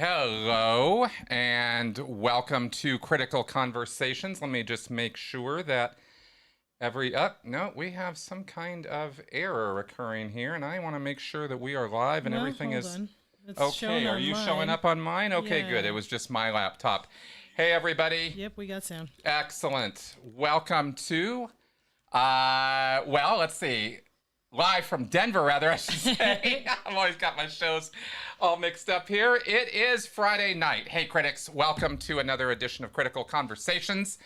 Hello, and welcome to Critical Conversations. Let me just make sure that no, we have some kind of error occurring here, and I want to make sure that we are live and everything hold is on. It's okay. Are you showing up on mine? Okay, good. Yeah. It was just my laptop. Hey, everybody. Yep, we got sound. Excellent. Welcome to, let's see. Live from Denver, rather, I should say. I've always got my shows all mixed up here. It is Friday night. Hey, critics, welcome to another edition of Critical Conversations.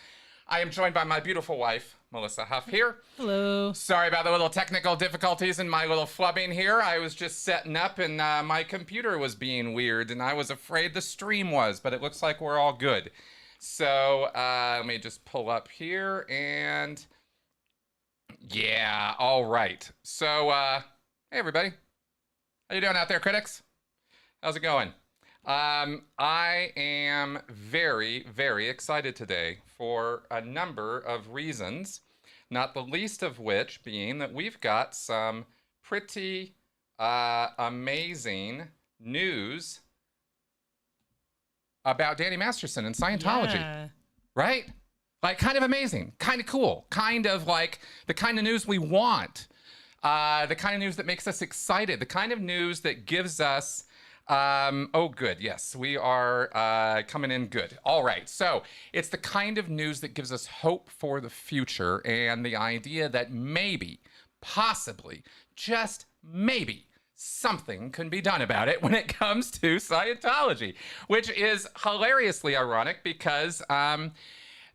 I am joined by my beautiful wife, Melissa Huff, here. Hello. Sorry about the little technical difficulties and my little flubbing here. I was just setting up and my computer was being weird and I was afraid the stream was, but it looks like we're all good. So let me just pull up here and... yeah, all right. So, hey, everybody. How you doing out there, critics? How's it going? I am very, very excited today for a number of reasons, not the least of which being that we've got some pretty amazing news about Danny Masterson and Scientology, right? Like, kind of amazing, kind of cool, kind of like the kind of news we want, the kind of news that makes us excited, the kind of news that gives us, oh, good, yes, we are coming in good. All right, so it's the kind of news that gives us hope for the future and the idea that maybe, possibly, just maybe, something can be done about it when it comes to Scientology, which is hilariously ironic because...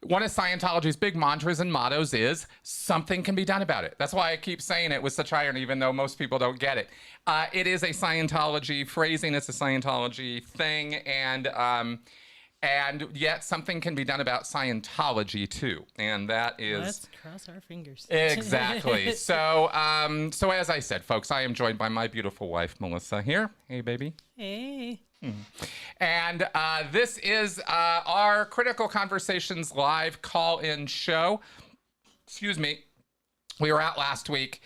one of Scientology's big mantras and mottos is something can be done about it. That's why I keep saying it with such irony, even though most people don't get it. It is a Scientology phrasing. It's a Scientology thing. And yet something can be done about Scientology too. And that is... let's cross our fingers. Exactly. So as I said, folks, I am joined by my beautiful wife, Melissa, here. Hey, baby. Hey. And this is our Critical Conversations live call-in show. Excuse me. We were out last week.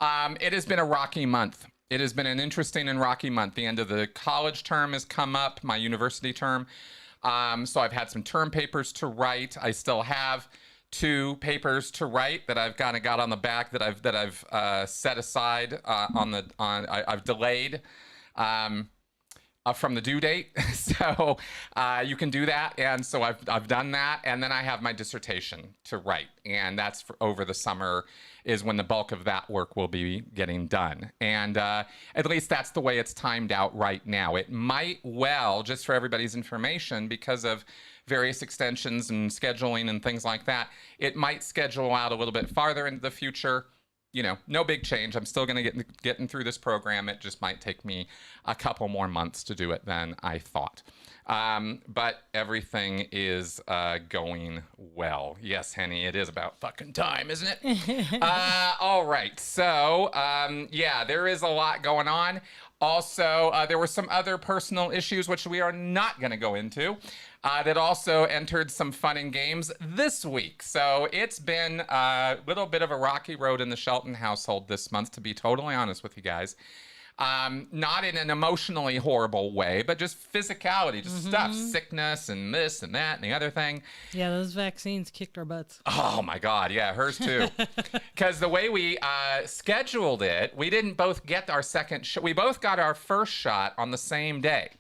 It has been a rocky month. It has been an interesting and rocky month. The end of the college term has come up, my university term. So I've had some term papers to write. I still have 2 papers to write that I've kind of got on the back that I've set aside I've delayed. From the due date, so you can do that, and so I've done that, and then I have my dissertation to write, and that's for over the summer is when the bulk of that work will be getting done, and at least that's the way it's timed out right now. It might well, just for everybody's information, because of various extensions and scheduling and things like that, it might schedule out a little bit farther into the future. You know, no big change. I'm still going to getting through this program. It just might take me a couple more months to do it than I thought. But everything is going well. Yes, Henny, it is about fucking time, isn't it? All right. So, yeah, there is a lot going on. Also, there were some other personal issues, which we are not going to go into, that also entered some fun and games this week. So it's been a little bit of a rocky road in the Shelton household this month, to be totally honest with you guys. Not in an emotionally horrible way, but just physicality, just stuff, sickness and this and that and the other thing. Yeah, those vaccines kicked our butts. Oh my God, yeah, hers too. Because the way we scheduled it, we didn't both get our second shot. We both got our first shot on the same day.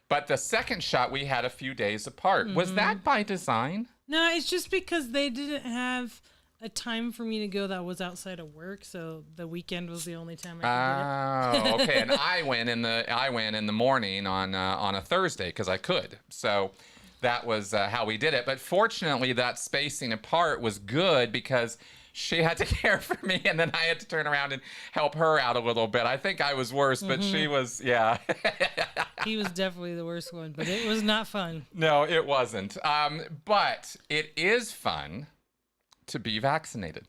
But the second shot we had a few days apart. Was that by design? No, it's just because they didn't have a time for me to go that was outside of work, so the weekend was the only time I could get it. Oh, okay. And I went in the morning on a Thursday because I could. So that was how we did it. But fortunately, that spacing apart was good because she had to care for me, and then I had to turn around and help her out a little bit. I think I was worse, but she was, yeah. He was definitely the worst one, but it was not fun. No, it wasn't. But it is fun to be vaccinated.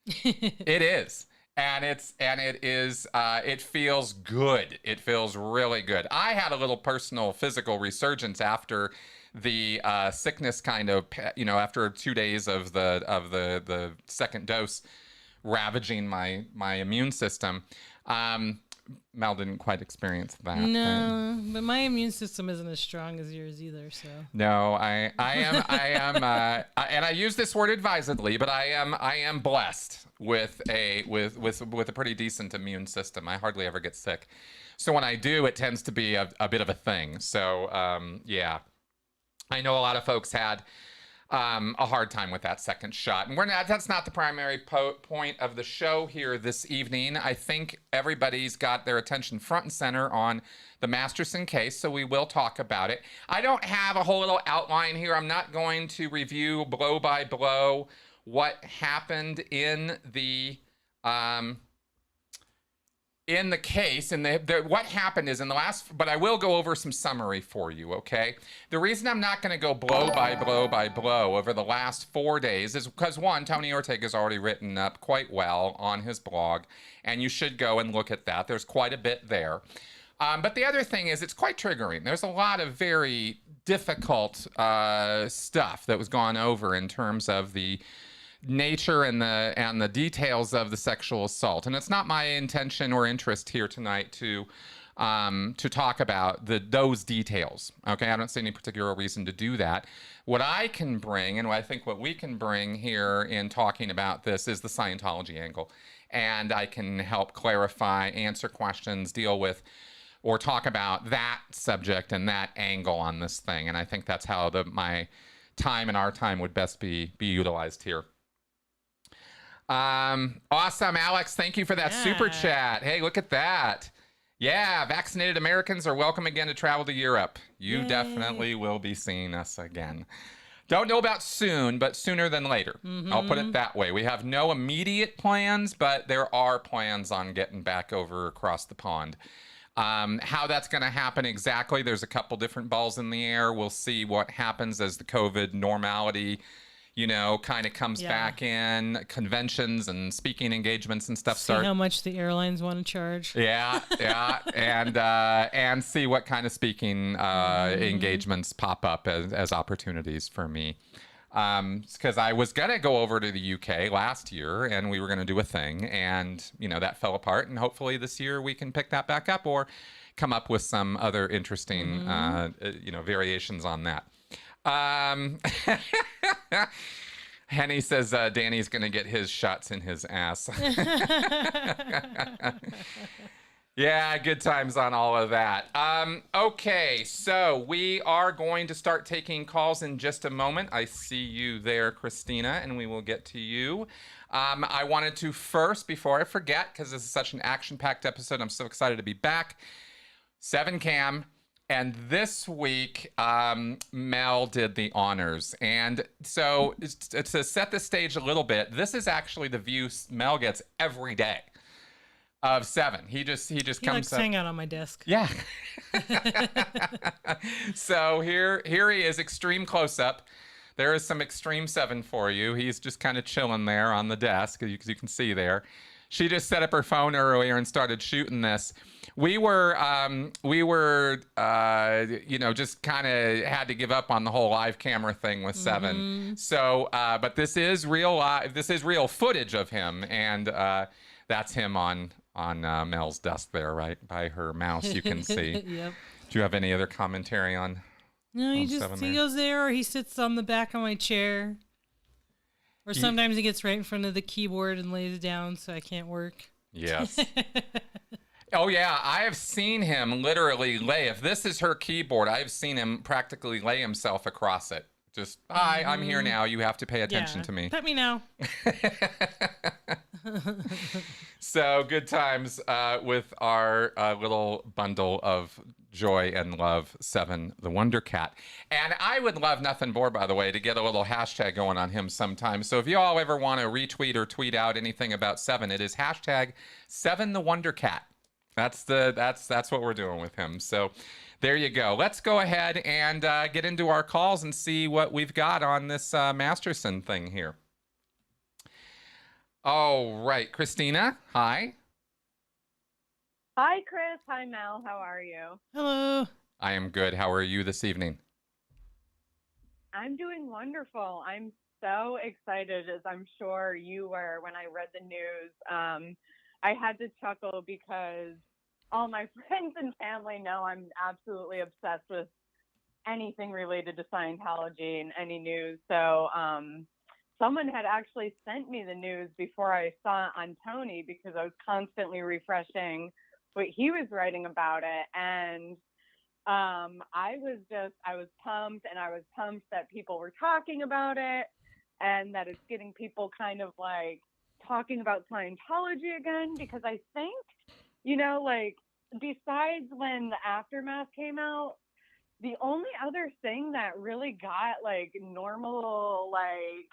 It is. And it feels good. It feels really good. I had a little personal physical resurgence after the sickness kind of, after 2 days of the second dose ravaging my immune system. Mel didn't quite experience that. No, but my immune system isn't as strong as yours either. So No, I am, and I use this word advisedly, but I am blessed with a pretty decent immune system. I hardly ever get sick, so when I do, it tends to be a bit of a thing. So yeah, I know a lot of folks had a hard time with that second shot. And that's not the primary point of the show here this evening. I think everybody's got their attention front and center on the Masterson case, so we will talk about it. I don't have a whole little outline here. I'm not going to review blow by blow what happened in the case, and what happened is in the last, but I will go over some summary for you, okay? The reason I'm not going to go blow by blow by blow over the last 4 days is because, one, Tony Ortega's already written up quite well on his blog, and you should go and look at that. There's quite a bit there. But the other thing is it's quite triggering. There's a lot of very difficult stuff that was gone over in terms of the nature and the details of the sexual assault, and it's not my intention or interest here tonight to talk about those details. Okay, I don't see any particular reason to do that. What I can bring, and I think what we can bring here in talking about this, is the Scientology angle, and I can help clarify, answer questions, deal with, or talk about that subject and that angle on this thing. And I think that's how my time and our time would best be utilized here. Awesome, Alex. Thank you for that super chat. Hey, look at that. Yeah, vaccinated Americans are welcome again to travel to Europe. You definitely will be seeing us again. Don't know about soon, but sooner than later. I'll put it that way. We have no immediate plans, but there are plans on getting back over across the pond. How that's going to happen exactly, there's a couple different balls in the air. We'll see what happens as the COVID normality kind of comes back in, conventions and speaking engagements and stuff see how much the airlines want to charge. Yeah, and see what kind of speaking engagements pop up as opportunities for me. Because I was gonna go over to the UK last year, and we were gonna do a thing, and that fell apart. And hopefully this year we can pick that back up or come up with some other interesting, variations on that. Henny says Danny's going to get his shots in his ass. Yeah, good times on all of that. Okay, so we are going to start taking calls in just a moment. I see you there, Christina, and we will get to you. I wanted to first, before I forget, because this is such an action-packed episode, I'm so excited to be back, 7Cam. And this week, Mel did the honors. And so to set the stage a little bit, this is actually the view Mel gets every day of 7. He just comes likes to hang out on my desk. Yeah. So here he is, extreme close-up. There is some extreme 7 for you. He's just kind of chilling there on the desk, as you can see there. She just set up her phone earlier and started shooting this. We were, just kind of had to give up on the whole live camera thing with 7. So, but this is real. This is real footage of him, and that's him on Mel's desk there, right by her mouse. You can see. Yep. Do you have any other commentary on? No, he goes there, or he sits on the back of my chair. Or sometimes he gets right in front of the keyboard and lays down so I can't work. Yes. Oh, yeah. I have seen him literally lay. If this is her keyboard, I've seen him practically lay himself across it. Just, hi, I'm here now. You have to pay attention to me. Pet me now. So good times with our little bundle of joy and love, 7, the Wonder Cat. And I would love nothing more, by the way, to get a little hashtag going on him sometime. So if you all ever want to retweet or tweet out anything about 7, it is hashtag 7 the Wonder Cat. That's what we're doing with him. So there you go. Let's go ahead and get into our calls and see what we've got on this Masterson thing here. All right, Christina, hi. Hi, Chris. Hi, Mel. How are you? Hello. I am good. How are you this evening? I'm doing wonderful. I'm so excited, as I'm sure you were when I read the news. I had to chuckle because all my friends and family know I'm absolutely obsessed with anything related to Scientology and any news. So someone had actually sent me the news before I saw it on Tony, because I was constantly refreshing what he was writing about it. And I was pumped, and I was pumped that people were talking about it, and that it's getting people kind of like talking about Scientology again, because I think, like, besides when the Aftermath came out, the only other thing that really got like normal, like,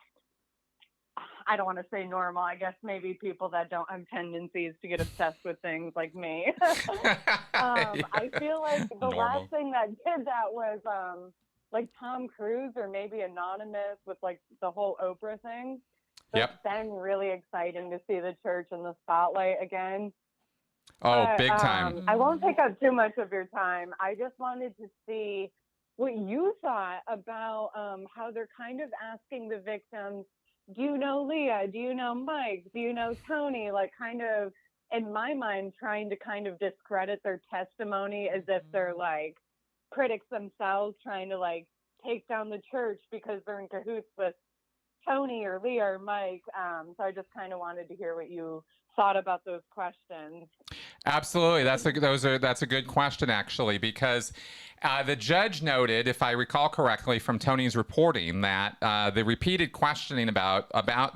I don't want to say normal, I guess maybe people that don't have tendencies to get obsessed with things like me. I feel like the last thing that did that was like Tom Cruise, or maybe Anonymous, with like the whole Oprah thing. So It's been really exciting to see the church in the spotlight again. Oh, big time. I won't take up too much of your time. I just wanted to see what you thought about how they're kind of asking the victims, do you know Leah? Do you know Mike? Do you know Tony? Like, kind of, in my mind, trying to kind of discredit their testimony as if they're like critics themselves, trying to like take down the church because they're in cahoots with Tony or Leah or Mike. So I just kind of wanted to hear what you thought about those questions. Absolutely, that's a good question, actually, because the judge noted, if I recall correctly from Tony's reporting, that the repeated questioning about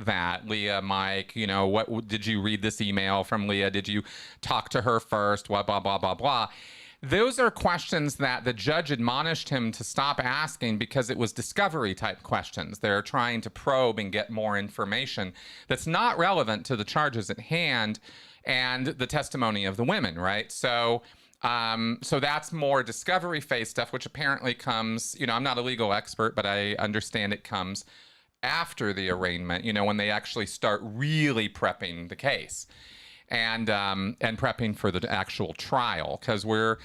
that, Leah, Mike, what did you read this email from Leah? Did you talk to her first? Blah blah blah blah blah. Those are questions that the judge admonished him to stop asking, because it was discovery type questions. They're trying to probe and get more information that's not relevant to the charges at hand and the testimony of the women, right? So that's more discovery phase stuff, which apparently comes, I'm not a legal expert, but I understand it comes after the arraignment, when they actually start really prepping the case and prepping for the actual trial, because we're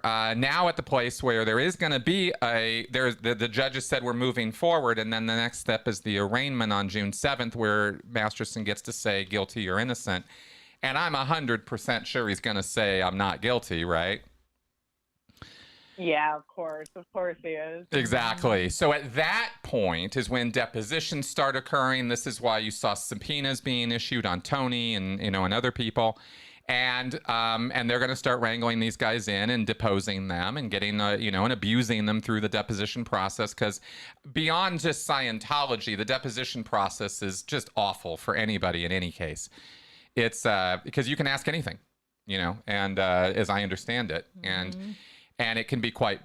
now at the place where there is going to be the judges said we're moving forward, and then the next step is the arraignment on June 7th, where Masterson gets to say guilty or innocent. And I'm 100% sure he's going to say I'm not guilty, right? Yeah, of course he is. Exactly. So at that point is when depositions start occurring. This is why you saw subpoenas being issued on Tony and and other people, and they're going to start wrangling these guys in and deposing them and getting and abusing them through the deposition process, because beyond just Scientology, the deposition process is just awful for anybody in any case. It's because you can ask anything, and as I understand it, and it can be quite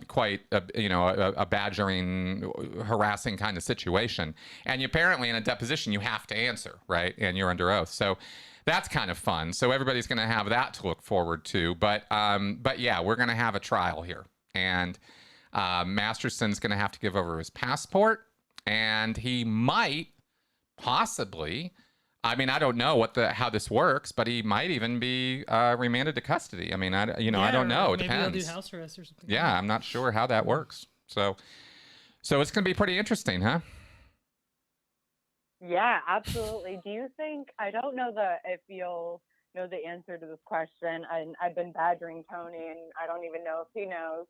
a badgering, harassing kind of situation. And apparently in a deposition you have to answer, right? And you're under oath. So that's kind of fun. So everybody's going to have that to look forward to. But yeah, we're going to have a trial here, and Masterson's going to have to give over his passport, and he might possibly, I mean, I don't know how this works, but he might even be remanded to custody. I mean, I don't know. It maybe depends. Maybe they'll do house arrest or something. Yeah, I'm not sure how that works. So it's going to be pretty interesting, huh? Yeah, absolutely. Do you think, I don't know if you'll know the answer to this question, and I've been badgering Tony, and I don't even know if he knows.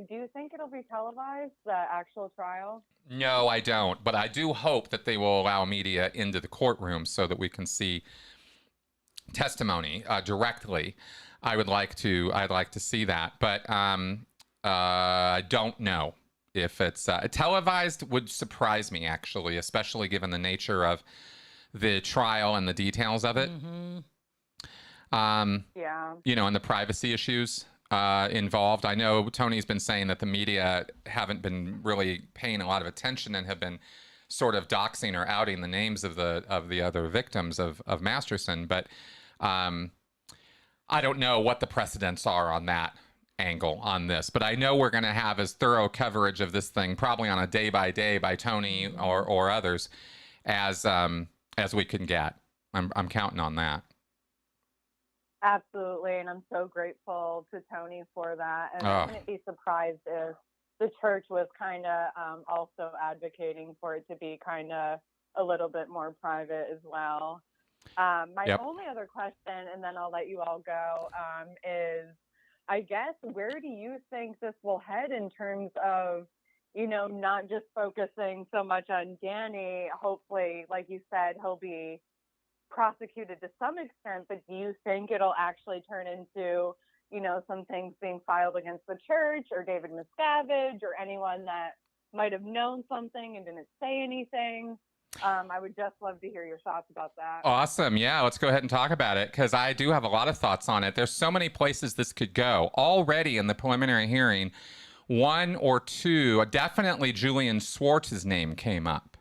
Do you think it'll be televised, the actual trial? No, I don't. But I do hope that they will allow media into the courtroom so that we can see testimony directly. I'd like to see that, but I don't know if it's televised. Would surprise me, actually, especially given the nature of the trial and the details of it. Yeah. And the privacy issues involved. I know Tony's been saying that the media haven't been really paying a lot of attention and have been sort of doxing or outing the names of the other victims of Masterson, but I don't know what the precedents are on that angle on this. But I know we're going to have as thorough coverage of this thing, probably on a day by day by Tony or others, as we can get. I'm counting on that. Absolutely, and I'm so grateful to Tony for that. And I wouldn't be surprised if the church was kind of also advocating for it to be kind of a little bit more private as well. My only other question, and then I'll let you all go, is I guess, where do you think this will head in terms of, not just focusing so much on Danny? Hopefully, like you said, he'll be prosecuted to some extent, but do you think it'll actually turn into, some things being filed against the church or David Miscavige or anyone that might have known something and didn't say anything? I would just love to hear your thoughts about that. Awesome. Yeah, let's go ahead and talk about it because I do have a lot of thoughts on it. There's so many places this could go. Already in the preliminary hearing, one or two, definitely Julian Schwartz's name came up.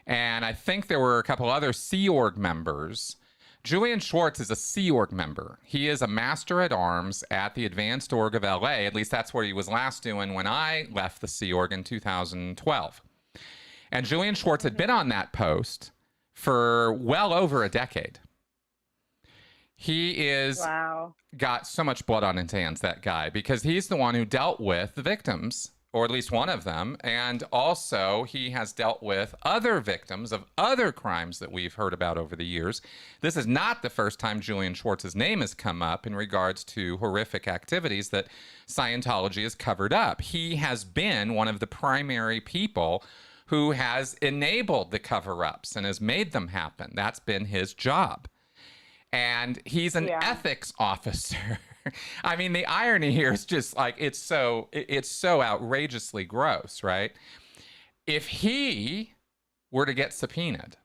And I think there were a couple other Sea Org members. Julian Schwartz is a Sea Org member. He is a master at arms at the Advanced Org of LA. At least that's what he was last doing when I left the Sea Org in 2012. And Julian Schwartz had been on that post for well over a decade. He is got so much blood on his hands, that guy, because he's the one who dealt with the victims, or at least one of them. And also he has dealt with other victims of other crimes that we've heard about over the years. This is not the first time Julian Schwartz's name has come up in regards to horrific activities that Scientology has covered up. He has been one of the primary people who has enabled the cover-ups and has made them happen. That's been his job. And he's an ethics officer. I mean, the irony here is just like, it's so outrageously gross, right? If he were to get subpoenaed,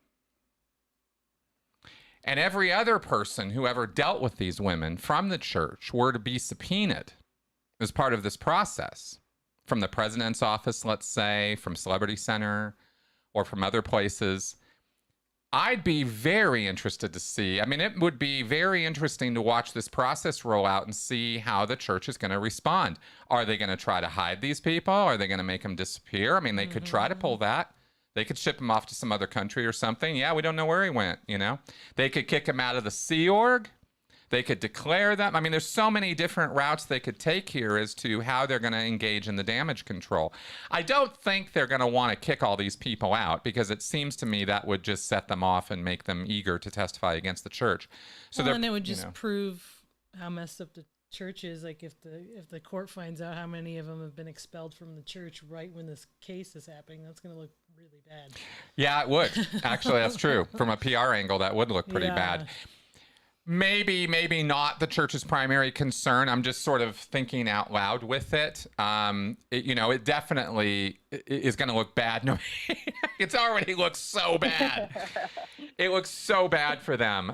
and every other person who ever dealt with these women from the church were to be subpoenaed as part of this process, from the president's office, let's say, from Celebrity Center, or from other places, I'd be very interested to see. I mean, it would be very interesting to watch this process roll out and see how the church is going to respond. Are they going to try to hide these people? Are they going to make them disappear? I mean, they could try to pull that. They could ship him off to some other country or something. Yeah, we don't know where he went, They could kick him out of the Sea Org. They could declare them. I mean, there's so many different routes they could take here as to how they're going to engage in the damage control. I don't think they're going to want to kick all these people out because it seems to me that would just set them off and make them eager to testify against the church. So then it would just prove how messed up the church is. Like if the court finds out how many of them have been expelled from the church right when this case is happening, that's going to look really bad. Yeah, it would. Actually, that's true. From a PR angle, that would look pretty bad. Maybe not the church's primary concern. I'm just sort of thinking out loud with it. It definitely is going to look bad. No, it's already looks so bad. It looks so bad for them.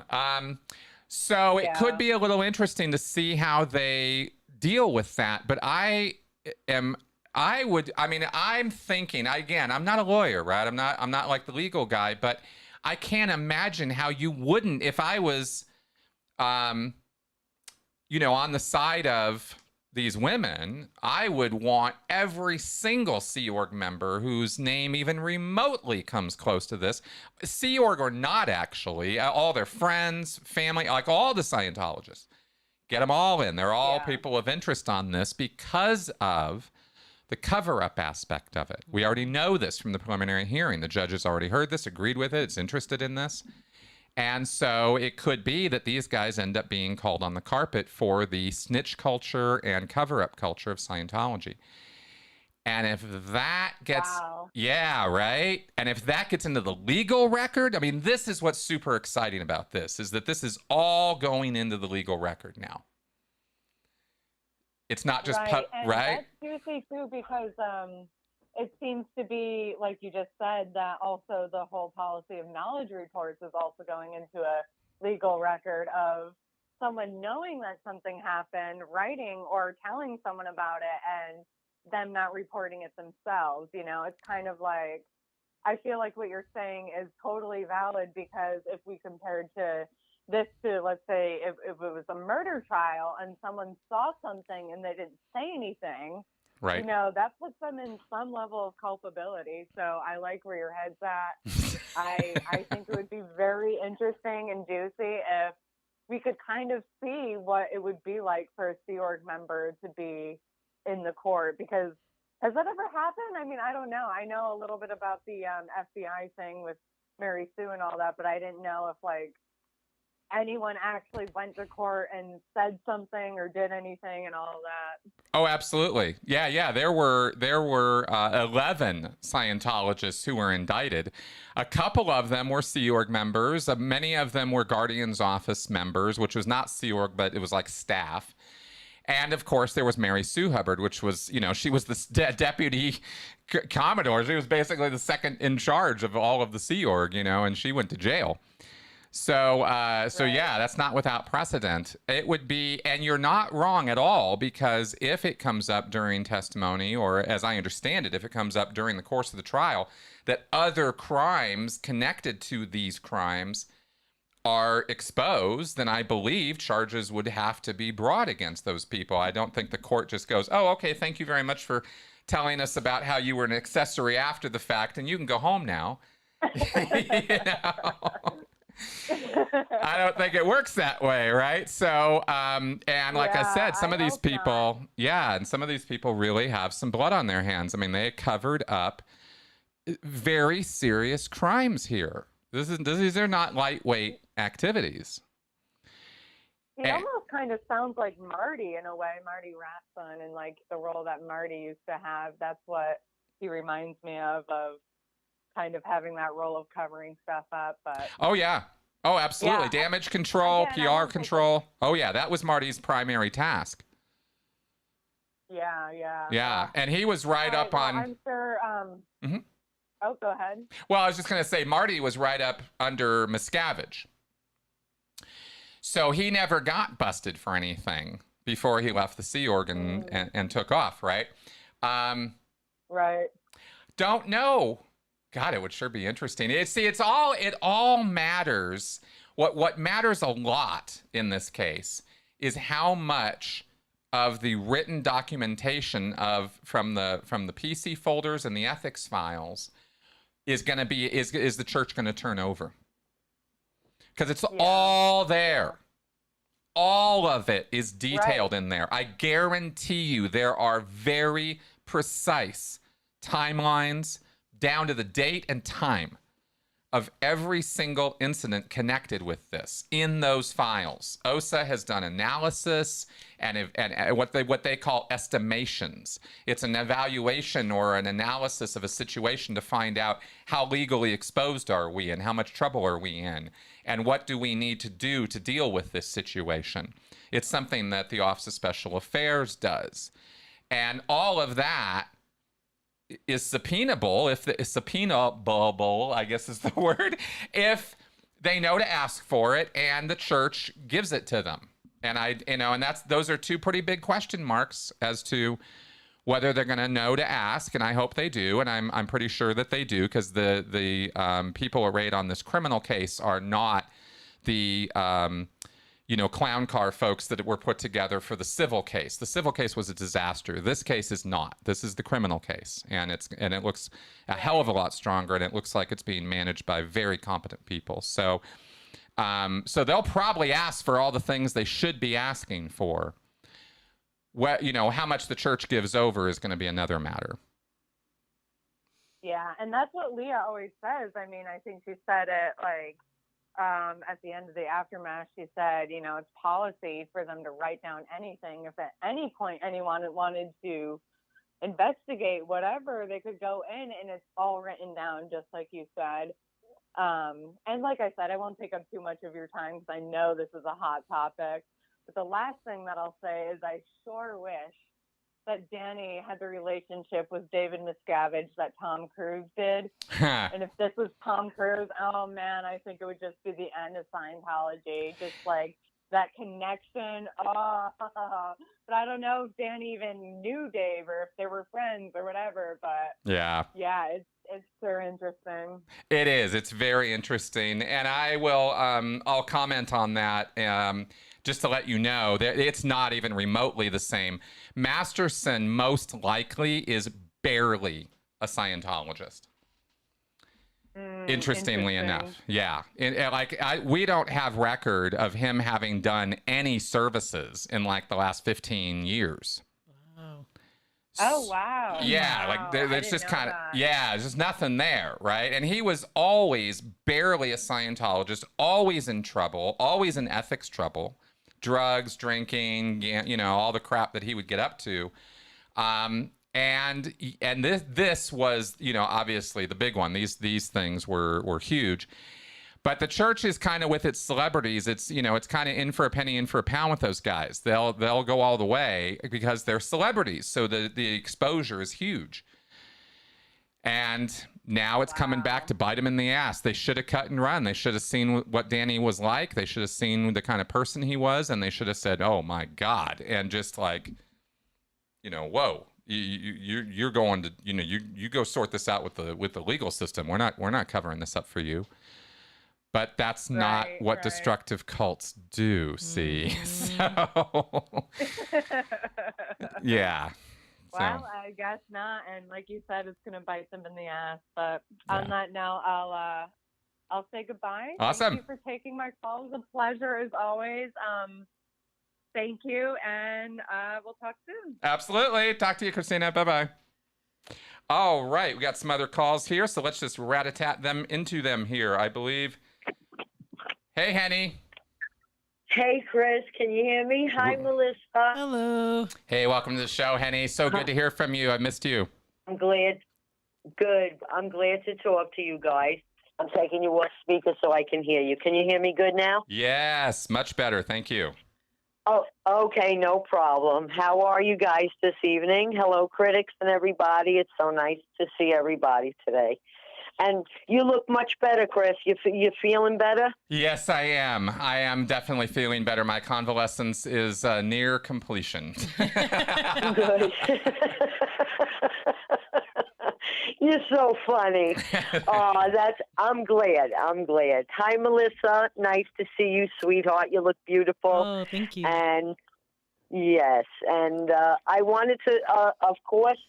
So it could be a little interesting to see how they deal with that. But I'm thinking, again, I'm not a lawyer, right? I'm not like the legal guy, but I can't imagine how you wouldn't, if I was on the side of these women, I would want every single Sea Org member whose name even remotely comes close to this, Sea Org or not actually, all their friends, family, like all the Scientologists, get them all in. They're all people of interest on this because of the cover-up aspect of it. We already know this from the preliminary hearing. The judge has already heard this, agreed with it, is interested in this. And so it could be that these guys end up being called on the carpet for the snitch culture and cover-up culture of Scientology. And if that gets, right? And if that gets into the legal record, I mean, this is what's super exciting about this, is that this is all going into the legal record now. It's not just, right? That's juicy too, because it seems to be, like you just said, that also the whole policy of knowledge reports is also going into a legal record of someone knowing that something happened, writing or telling someone about it, and them not reporting it themselves. It's kind of like, I feel like what you're saying is totally valid, because if we compared this to, let's say, if it was a murder trial and someone saw something and they didn't say anything, right? That puts them in some level of culpability. So I like where your head's at. I think it would be very interesting and juicy if we could kind of see what it would be like for a Sea Org member to be in the court, because has that ever happened? I mean, I don't know. I know a little bit about the FBI thing with Mary Sue and all that, but I didn't know if anyone actually went to court and said something or did anything and all of that. Oh, absolutely. Yeah. There were 11 Scientologists who were indicted. A couple of them were Sea Org members. Many of them were Guardian's Office members, which was not Sea Org, but it was like staff. And of course, there was Mary Sue Hubbard, which was, she was the deputy commodore. She was basically the second in charge of all of the Sea Org, and she went to jail. So yeah, that's not without precedent. It would be, and you're not wrong at all, because if it comes up during testimony, or as I understand it, if it comes up during the course of the trial, that other crimes connected to these crimes are exposed, then I believe charges would have to be brought against those people. I don't think the court just goes, oh, okay, thank you very much for telling us about how you were an accessory after the fact, and you can go home now. I don't think it works that way, right? So, and like I said, some of these people, and some of these people really have some blood on their hands. I mean, they covered up very serious crimes here. These are not lightweight activities. He almost kind of sounds like Marty in a way, Marty Rathbun, and like the role that Marty used to have. That's what he reminds me of kind of having that role of covering stuff up. But absolutely. Damage control, PR control. Oh yeah, that was Marty's primary task. Yeah. And he was right up on. I'm sure. Oh, go ahead. Well, I was just going to say, Marty was right up under Miscavige. So he never got busted for anything before he left the Sea Org and took off, right? Right. Don't know. God, it would sure be interesting. It all matters. What matters a lot in this case is how much of the written documentation from the PC folders and the ethics files is the church going to turn over? Because it's all there. All of it is detailed in there. I guarantee you there are very precise timelines down to the date and time of every single incident connected with this in those files. OSA has done analysis and what they call estimations. It's an evaluation or an analysis of a situation to find out how legally exposed are we and how much trouble are we in and what do we need to do to deal with this situation. It's something that the Office of Special Affairs does. And all of that is subpoenable, subpoenable, I guess is the word, if they know to ask for it and the church gives it to them. And those are two pretty big question marks as to whether they're going to know to ask, and I hope they do, and I'm pretty sure that they do, because the people arraigned on this criminal case are not the clown car folks that were put together for the civil case. The civil case was a disaster. This case is not. This is the criminal case, and it looks a hell of a lot stronger, and it looks like it's being managed by very competent people. So they'll probably ask for all the things they should be asking for. How much the church gives over is going to be another matter. Yeah, and that's what Leah always says. I mean, I think she said it at the end of the aftermath. She said, it's policy for them to write down anything. If at any point anyone wanted to investigate whatever, they could go in and it's all written down, just like you said. And like I said, I won't take up too much of your time because I know this is a hot topic. But the last thing that I'll say is I sure wish that Danny had the relationship with David Miscavige that Tom Cruise did. And if this was Tom Cruise, oh man, I think it would just be the end of Scientology. Just like that connection. Oh, but I don't know if Danny even knew Dave or if they were friends or whatever. But yeah, it's sure interesting. It is. It's very interesting, and I will. I'll comment on that. Just to let you know that it's not even remotely the same. Masterson most likely is barely a Scientologist. Interestingly enough. Yeah. We don't have record of him having done any services in like the last 15 years. Wow. Oh, wow. Yeah, Wow. like there's just kind of, that. yeah, there's just nothing there, right? And he was always barely a Scientologist, always in trouble, always in ethics trouble, drugs, drinking, all the crap that he would get up to. And this was, obviously the big one. These things were huge. But the church is kind of with its celebrities. It's kind of in for a penny, in for a pound with those guys. They'll go all the way because they're celebrities. So the exposure is huge. And now it's coming back to bite them in the ass. They should have cut and run. They should have seen what Danny was like. They should have seen the kind of person he was, and they should have said, "Oh my God!" And just like, whoa. You're going to you go sort this out with the legal system. We're not covering this up for you. But that's not what destructive cults do, see? So, yeah. Well, I guess not. And like you said, it's going to bite them in the ass. But on that note, I'll say goodbye. Awesome. Thank you for taking my call. It was a pleasure as always. Thank you, and we'll talk soon. Absolutely. Talk to you, Christina. Bye-bye. All right. We got some other calls here, so let's just rat-a-tat them into them here, I believe. Hey, Henny. Hey, Chris. Can you hear me? Hi, Melissa. Hello. Hey, welcome to the show, Henny. So good to hear from you. I missed you. I'm glad. Good. I'm glad to talk to you guys. I'm taking you off speaker so I can hear you. Can you hear me good now? Yes, much better. Thank you. Oh, okay. No problem. How are you guys this evening? Hello, critics and everybody. It's so nice to see everybody today. And you look much better, Chris. You feeling better? Yes, I am. I am definitely feeling better. My convalescence is near completion. Good. You're so funny. I'm glad. Hi, Melissa. Nice to see you, sweetheart. You look beautiful. Oh, thank you. And yes, and I wanted to, of course,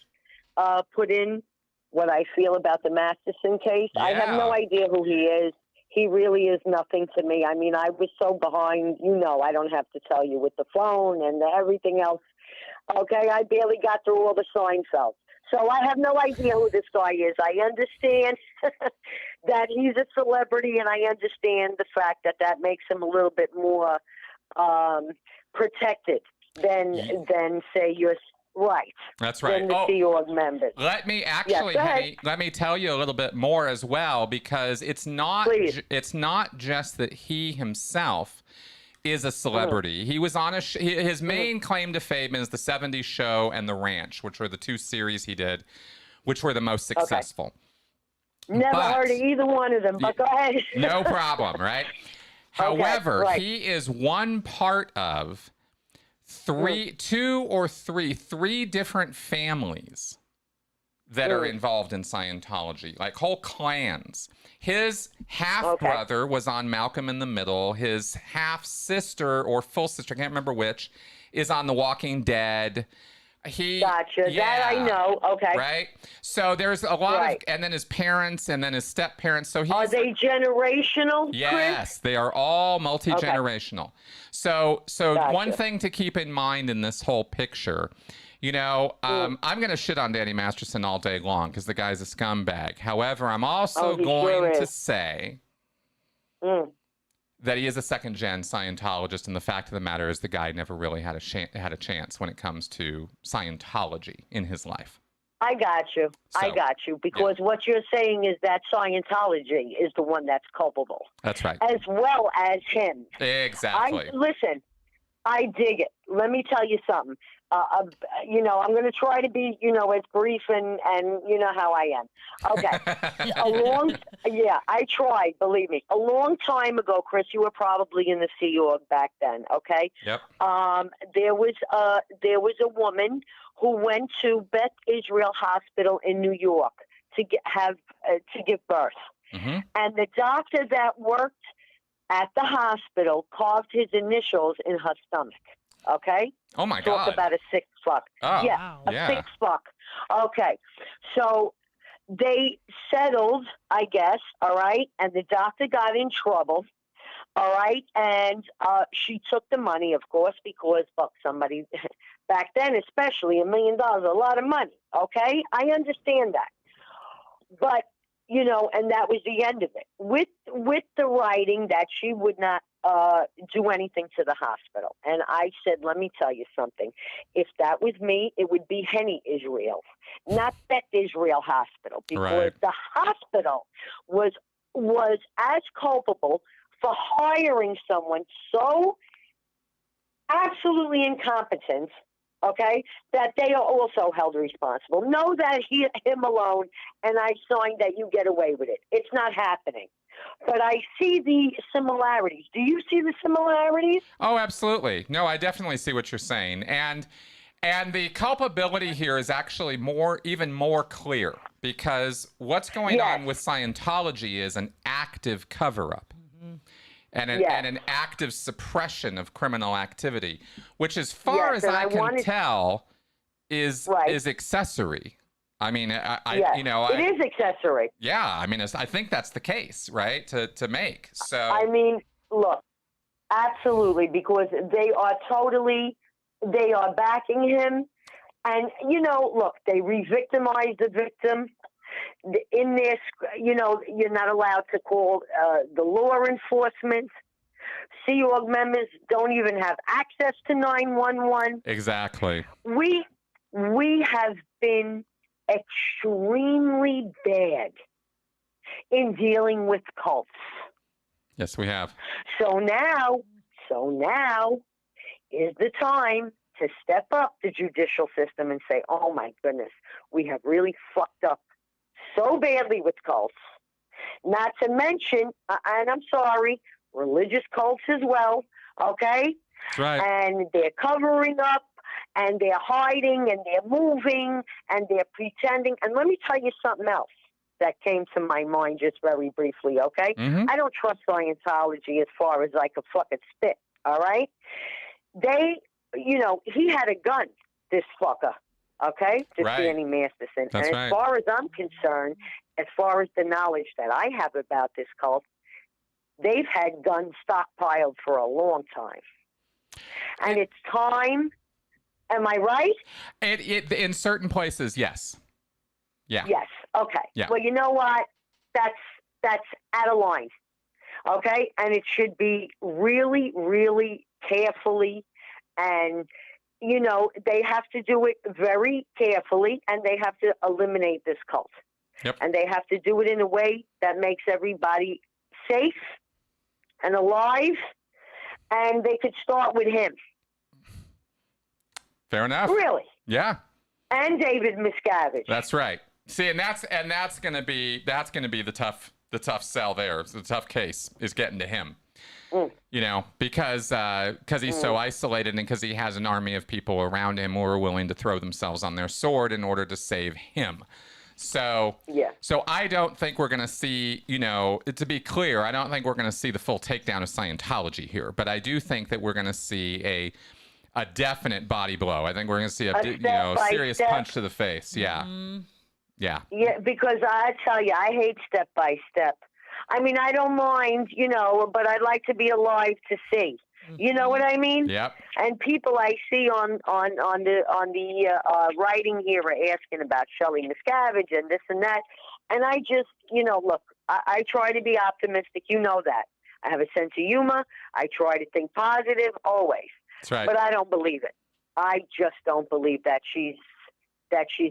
put in what I feel about the Masterson case. Yeah. I have no idea who he is. He really is nothing to me. I mean, I was so behind, I don't have to tell you, with the phone and everything else. Okay, I barely got through all the Seinfeld. So I have no idea who this guy is. I understand that he's a celebrity, and I understand the fact that makes him a little bit more protected than say, you're right. That's right. Than the Sea Org members. Let me actually, Henny, let me tell you a little bit more as well, because it's not just that he himself is a celebrity. He was on his main claim to fame is the 70s Show and The Ranch, which were the two series he did, which were the most successful. Never heard of either one of them, but go ahead. No problem, right? However, he is one part of three different families that are involved in Scientology, like whole clans. His half-brother was on Malcolm in the Middle. His half-sister or full sister, I can't remember which, is on The Walking Dead. Gotcha. That I know. Okay. Right? So there's a lot of, and then his parents, and then his step-parents. So are they generational, Yes, Chris? they are all multi-generational. Okay. So Gotcha. One thing to keep in mind in this whole picture, I'm going to shit on Danny Masterson all day long because the guy's a scumbag. However, I'm also going to say that he is a second-gen Scientologist, and the fact of the matter is the guy never really had a chance when it comes to Scientology in his life. I got you. Because what you're saying is that Scientology is the one that's culpable. That's right. As well as him. Exactly. Listen, I dig it. Let me tell you something. I'm going to try to be, as brief and you know how I am. Okay. I tried, believe me. A long time ago, Chris, you were probably in the Sea Org back then, okay? Yep. There was a woman who went to Beth Israel Hospital in New York to give birth. Mm-hmm. And the doctor that worked at the hospital carved his initials in her stomach. Okay? Oh, my God. Talk about a sick fuck. Oh, yeah, sick fuck. Okay. So they settled, I guess, all right? And the doctor got in trouble, all right? And she took the money, of course, because, fuck, somebody Back then, especially, $1 million, a lot of money. Okay, I understand that, but you know, and that was the end of it. With the writing that she would not do anything to the hospital, and I said, let me tell you something. If that was me, it would be Henny Israel, not Beth Israel Hospital, because the hospital was as culpable for hiring someone so absolutely incompetent, okay, that they are also held responsible. Know that him alone, and I signed that you get away with it. It's not happening. But I see the similarities. Do you see the similarities? Oh, absolutely. No, I definitely see what you're saying. And the culpability here is actually even more clear, because what's going on with Scientology is an active cover-up. And an active suppression of criminal activity, which, as far as I can tell, is accessory. I mean, it is accessory. Yeah, I mean, I think that's the case, right? To make so. I mean, look, absolutely, because they are backing him, and you know, look, they re-victimize the victim. In this, you know, you're not allowed to call the law enforcement. Sea Org members don't even have access to 911. Exactly. We have been extremely bad in dealing with cults. Yes, we have. So now is the time to step up the judicial system and say, oh my goodness, we have really fucked up so badly with cults. Not to mention, and I'm sorry, religious cults as well, okay? That's right. And they're covering up, and they're hiding, and they're moving, and they're pretending. And let me tell you something else that came to my mind just very briefly, okay? Mm-hmm. I don't trust Scientology as far as I could fucking spit, all right? You know, he had a gun, this fucker. Okay, to Danny Masterson. That's and as far as I'm concerned, as far as the knowledge that I have about this cult, they've had guns stockpiled for a long time. And it's time. Am I right? In certain places, yes. Yeah. Yes. Okay. Yeah. Well, you know what? That's out of line. Okay, and it should be really, really carefully, and you know, they have to do it very carefully, and they have to eliminate this cult. Yep. And they have to do it in a way that makes everybody safe and alive, and they could start with him. Fair enough. Really? Yeah. And David Miscavige. That's right. See, and that's gonna be the tough sell there. The tough case is getting to him. You know, because he's so isolated, and because he has an army of people around him who are willing to throw themselves on their sword in order to save him. So I don't think we're going to see, you know, to be clear, I don't think we're going to see the full takedown of Scientology here, but I do think that we're going to see a definite body blow. I think we're going to see a serious punch to the face. Yeah. Mm-hmm. Yeah. Yeah, because I tell you, I hate step by step. I mean, I don't mind, you know, but I'd like to be alive to see. You know what I mean? Yep. And people I see on the writing here are asking about Shelley Miscavige and this and that, and I just, you know, look, I try to be optimistic. You know that. I have a sense of humor. I try to think positive always. That's right. But I don't believe it. I just don't believe that she's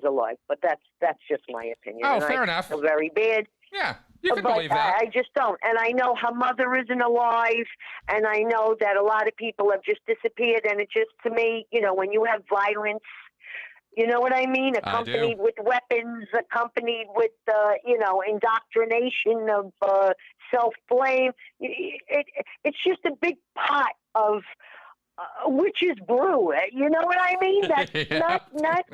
alive. But that's just my opinion. Oh, and fair I enough. feel very bad. Yeah, you can but believe that. I just don't. And I know her mother isn't alive, and I know that a lot of people have just disappeared, and it just, to me, you know, when you have violence, you know what I mean? Accompanied with weapons, accompanied with, you know, indoctrination of self-blame. It's just a big pot of witch's brew. You know what I mean? That's not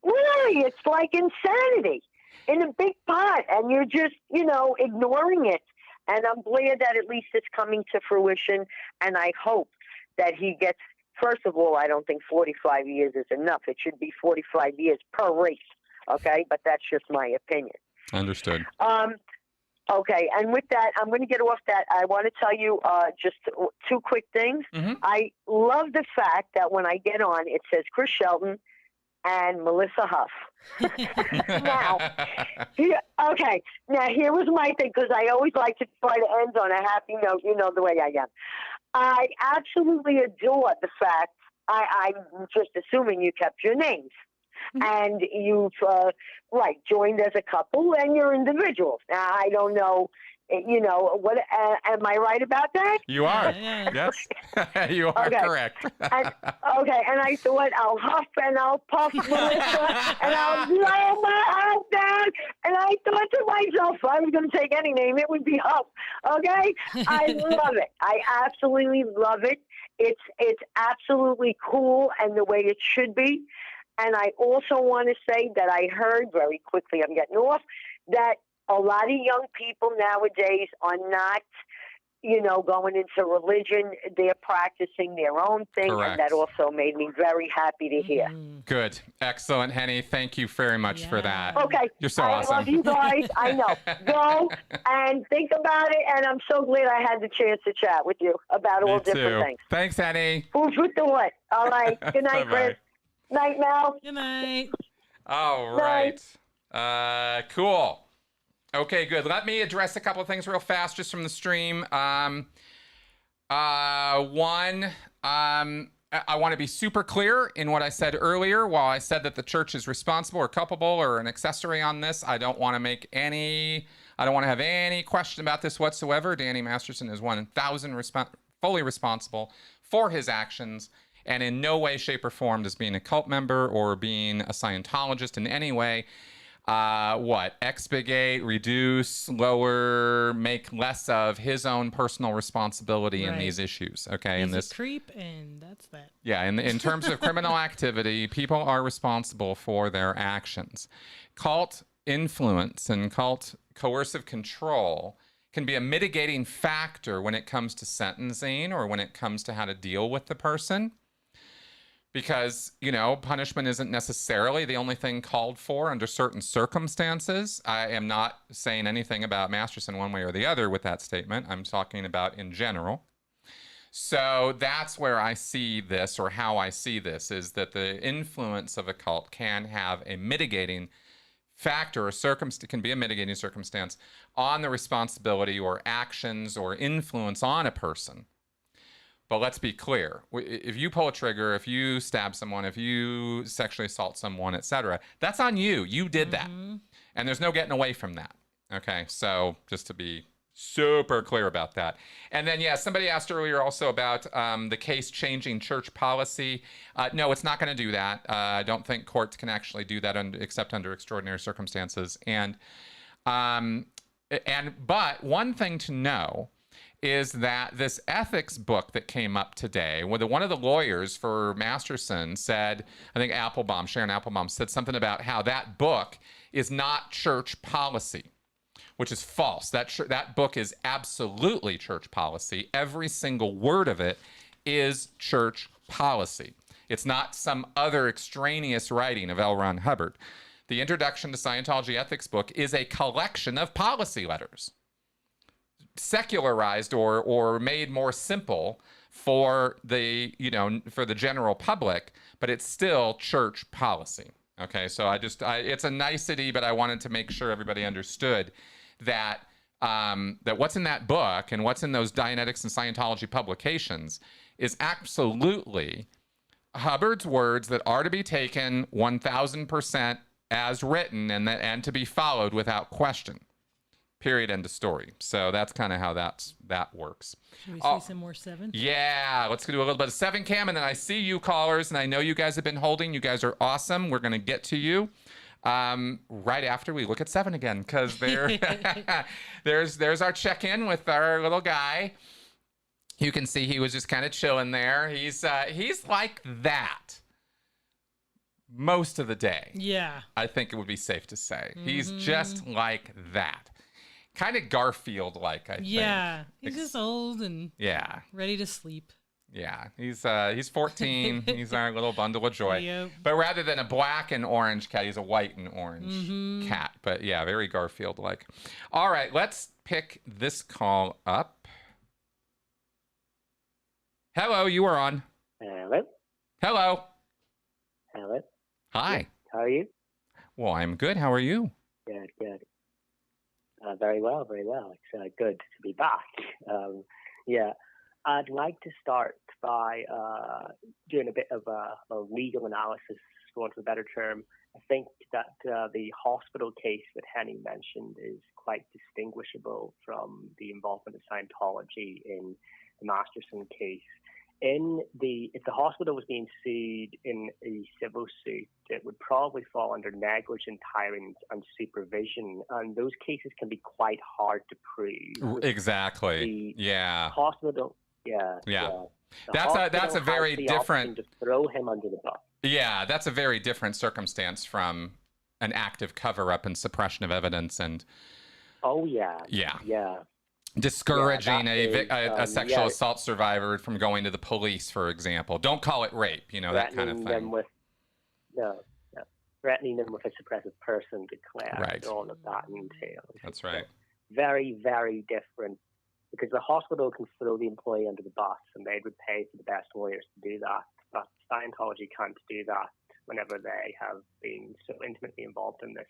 really, it's like insanity in a big pot, and you're just, you know, ignoring it. And I'm glad that at least it's coming to fruition, and I hope that he gets, first of all, I don't think 45 years is enough. It should be 45 years per race, okay? But that's just my opinion. Understood. Okay, and with that, I'm going to get off that. I want to tell you just two quick things. Mm-hmm. I love the fact that when I get on, it says Chris Shelton and Melissa Huff. Now, okay. Now, here was my thing, because I always like to try to end on a happy note. You know the way I am. I absolutely adore the fact, I'm just assuming you kept your names. And you've, joined as a couple, and you're individuals. Now, I don't know, what, am I right about that? You are. Yeah. Yes. You are correct. And I thought, I'll huff and I'll puff Melissa, and I'll blow my house down. And I thought to myself, if I was going to take any name, it would be Huff. Okay? I love it. I absolutely love it. It's absolutely cool, and the way it should be. And I also want to say that I heard, very quickly, I'm getting off, that a lot of young people nowadays are not, going into religion. They're practicing their own thing. Correct. And that also made me very happy to hear. Good. Excellent, Henny. Thank you very much for that. Okay. You're so I awesome. love you guys. I know. Go and think about it. And I'm so glad I had the chance to chat with you about all different things. Thanks, Henny. Who's with the what? All right. Good night, Chris. Night, Mel. Good night. All right. Cool. Okay, good. Let me address a couple of things real fast just from the stream. One, I want to be super clear in what I said earlier. While I said that the church is responsible or culpable or an accessory on this, I don't want to have any question about this whatsoever. Danny Masterson is 1,000 fully responsible for his actions, and in no way, shape, or form does being a cult member or being a Scientologist in any way expurgate, reduce, lower, make less of his own personal responsibility in these issues. Okay, He's a creep, and that's that. Yeah, in terms of criminal activity, people are responsible for their actions. Cult influence and cult coercive control can be a mitigating factor when it comes to sentencing or when it comes to how to deal with the person. Because, punishment isn't necessarily the only thing called for under certain circumstances. I am not saying anything about Masterson one way or the other with that statement. I'm talking about in general. So that's where I see this, or how I see this, is that the influence of a cult can have a mitigating factor or can be a mitigating circumstance on the responsibility or actions or influence on a person. But let's be clear. If you pull a trigger, if you stab someone, if you sexually assault someone, etc., that's on you. You did that. And there's no getting away from that. Okay, so just to be super clear about that. And then, somebody asked earlier also about the case changing church policy. No, it's not going to do that. I don't think courts can actually do that except under extraordinary circumstances. But one thing to know is that this ethics book that came up today, one of the lawyers for Masterson said, I think Sharon Applebaum said something about how that book is not church policy, which is false. That book is absolutely church policy. Every single word of it is church policy. It's not some other extraneous writing of L. Ron Hubbard. The Introduction to Scientology Ethics book is a collection of policy letters, secularized or made more simple for the general public, but it's still church policy. Okay, so it's a nicety, but I wanted to make sure everybody understood that that what's in that book and what's in those Dianetics and Scientology publications is absolutely Hubbard's words that are to be taken 1,000% as written and to be followed without question. Period. End of story. So that's kind of how that works. Should we see some more 7? Yeah, let's do a little bit of 7 cam, and then I see you callers, and I know you guys have been holding. You guys are awesome. We're going to get to you right after we look at 7 again, because there's our check-in with our little guy. You can see he was just kind of chilling there. He's like that most of the day. Yeah. I think it would be safe to say. He's just like that. Kind of Garfield-like, I think. Yeah, he's just old and ready to sleep. Yeah, he's 14. He's our little bundle of joy. Yep. But rather than a black and orange cat, he's a white and orange cat. But yeah, very Garfield-like. All right, let's pick this call up. Hello, you are on. Hello. Hello. Hello. Hi. How are you? Well, I'm good. How are you? Good, good. Very well, very well. It's good to be back. Yeah, I'd like to start by doing a bit of a legal analysis, for want of a better term. I think that the hospital case that Henny mentioned is quite distinguishable from the involvement of Scientology in the Masterson case. If the hospital was being sued in a civil suit, it would probably fall under negligent hiring and supervision, and those cases can be quite hard to prove. Exactly. Yeah. Hospital. Yeah. That's a very different. To throw him under the bus. Yeah, that's a very different circumstance from an active cover-up and suppression of evidence and. Oh yeah. Yeah. Yeah. Discouraging a sexual assault survivor from going to the police, for example. Don't call it rape, that kind of thing. Threatening them with a suppressive person declared. Right. All of that entails. That's right. Very, very different, because the hospital can throw the employee under the bus and they would pay for the best lawyers to do that. But Scientology can't do that whenever they have been so intimately involved in this.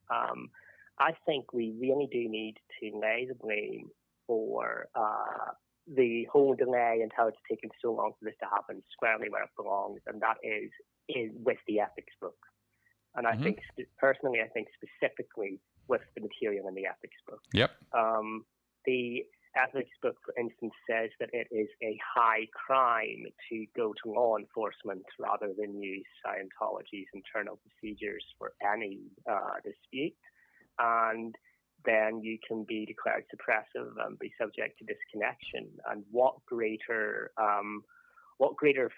I think we really do need to lay the blame for the whole delay and how it's taken so long for this to happen squarely where it belongs, and that is with the ethics book. And I think, personally, I think specifically with the material in the ethics book. Yep. The ethics book, for instance, says that it is a high crime to go to law enforcement rather than use Scientology's internal procedures for any dispute. And then you can be declared suppressive and be subject to disconnection. And what greater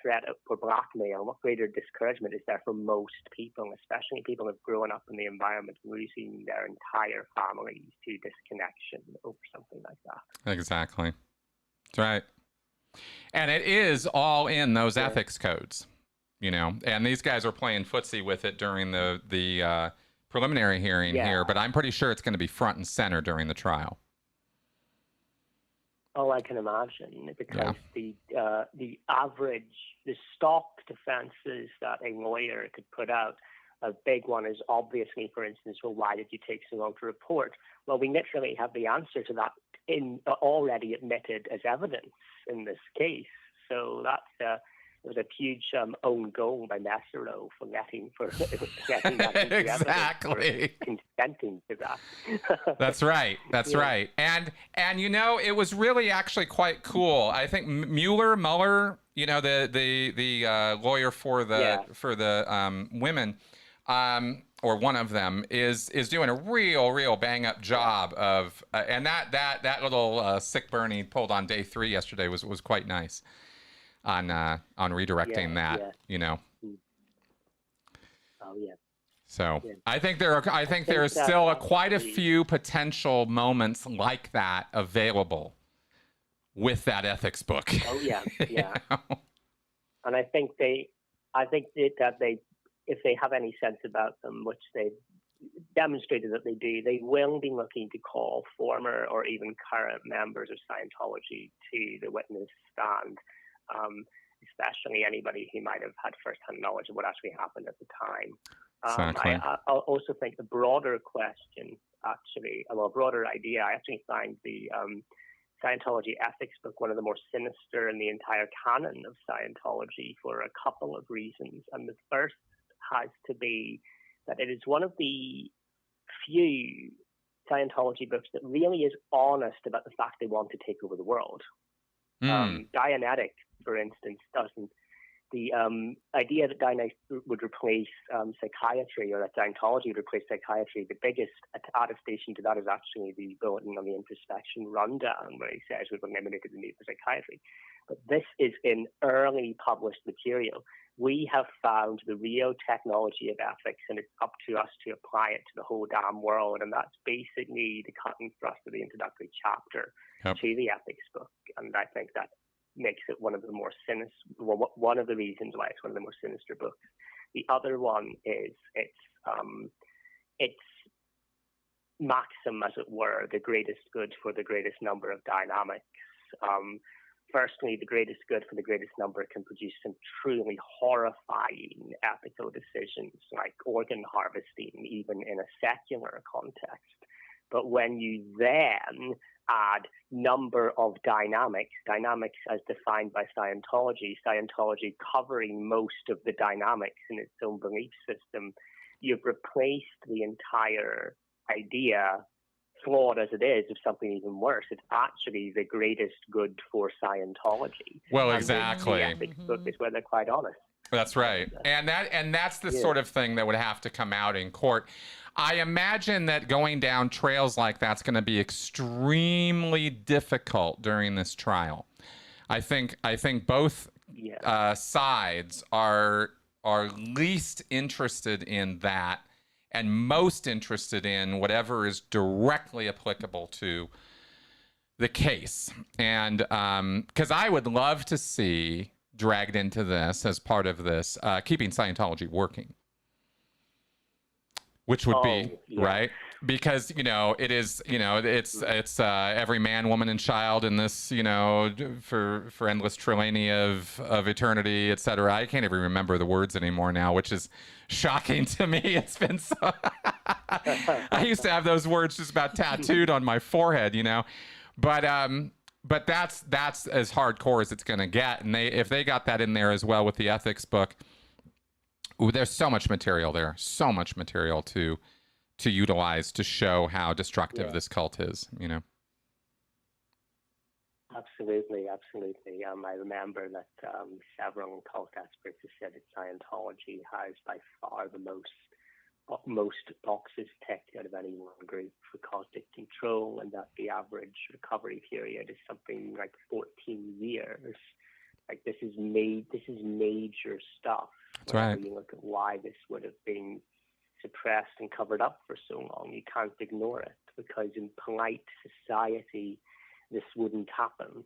threat for blackmail, what greater discouragement is there for most people, especially people who have grown up in the environment, losing their entire families to disconnection over something like that? Exactly. That's right. And it is all in those ethics codes, and these guys are playing footsie with it during the preliminary hearing here, but I'm pretty sure it's going to be front and center during the trial. Oh, I can imagine, because the stock defenses that a lawyer could put out, a big one is obviously, for instance, well, why did you take so long to report? Well, we literally have the answer to that already admitted as evidence in this case. So that's it was a huge own goal by Massaro for getting that into exactly consenting to that. That's right. That's right. And it was really actually quite cool. I think Mueller, the lawyer for the women, or one of them is doing a real bang up job of and that little sick burn he pulled on day 3 yesterday was quite nice. On redirecting that. Oh yeah. So I think there are still quite a few potential moments like that available with that ethics book. Oh yeah, yeah. And I think that if they have any sense about them, which they've demonstrated that they do, they will be looking to call former or even current members of Scientology to the witness stand. Especially anybody who might have had first-hand knowledge of what actually happened at the time. Exactly. I also think the broader question, broader idea, I actually find the Scientology ethics book one of the more sinister in the entire canon of Scientology for a couple of reasons. And the first has to be that it is one of the few Scientology books that really is honest about the fact they want to take over the world. Dianetic, for instance, doesn't. The idea that Dianetics would replace psychiatry, or that Scientology would replace psychiatry, the biggest attestation to that is actually the bulletin on the introspection rundown, where he says we've eliminated the need for psychiatry. But this is in early published material. We have found the real technology of ethics, and it's up to us to apply it to the whole damn world. And that's basically the cut and thrust of the introductory chapter to the ethics book. And I think that makes it one of the more sinister, one of the reasons why it's one of the more sinister books. The other one is it's maxim, as it were, the greatest good for the greatest number of dynamics. Firstly, the greatest good for the greatest number can produce some truly horrifying ethical decisions, like organ harvesting, even in a secular context. But when you then add number of dynamics as defined by Scientology covering most of the dynamics in its own belief system, you've replaced the entire idea, flawed as it is, of something even worse. It's actually the greatest good for Scientology. Well, exactly. The ethics book is where they're quite honest. That's right. And that's the sort of thing that would have to come out in court. I imagine that going down trails like that's going to be extremely difficult during this trial. I think both sides are least interested in that and most interested in whatever is directly applicable to the case. And because I would love to see dragged into this as part of this, keeping Scientology working. Which would be right, because it is it's every man, woman, and child in this for endless trillinia of eternity, etc. I can't even remember the words anymore now, which is shocking to me. It's been so. I used to have those words just about tattooed on my forehead, but that's as hardcore as it's going to get, and if they got that in there as well with the ethics book. Ooh, there's so much material there, so much material to utilize to show how destructive this cult is, Absolutely. I remember that several cult experts have said that Scientology has by far the most boxes ticked out of any one group for cultic control, and that the average recovery period is something like 14 years. Like this is major stuff. That's right. You look at why this would have been suppressed and covered up for so long. You can't ignore it because in polite society, this wouldn't happen.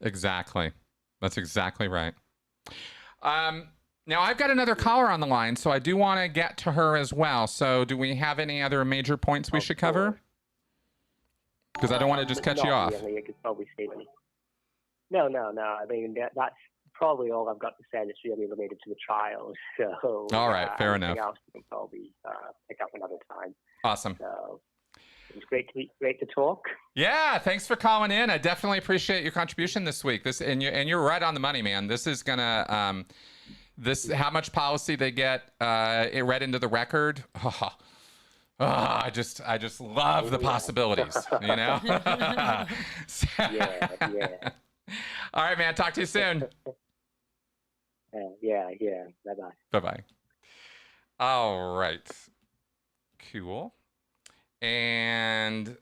Exactly. That's exactly right. Now I've got another caller on the line, so I do want to get to her as well. So do we have any other major points we should cover? Because I don't want to just cut you off. Really. I could probably save any. No. I mean, that's probably all I've got to say that's really related to the trial. So, all right, fair enough. Else we can probably pick up another time. Awesome. So it was great to talk. Yeah, thanks for calling in. I definitely appreciate your contribution this week. And you're right on the money, man. This is gonna how much policy they get it read into the record. I just love the possibilities, So, Yeah. All right, man. Talk to you soon. Yeah. Bye-bye. Bye-bye. All right. Cool. And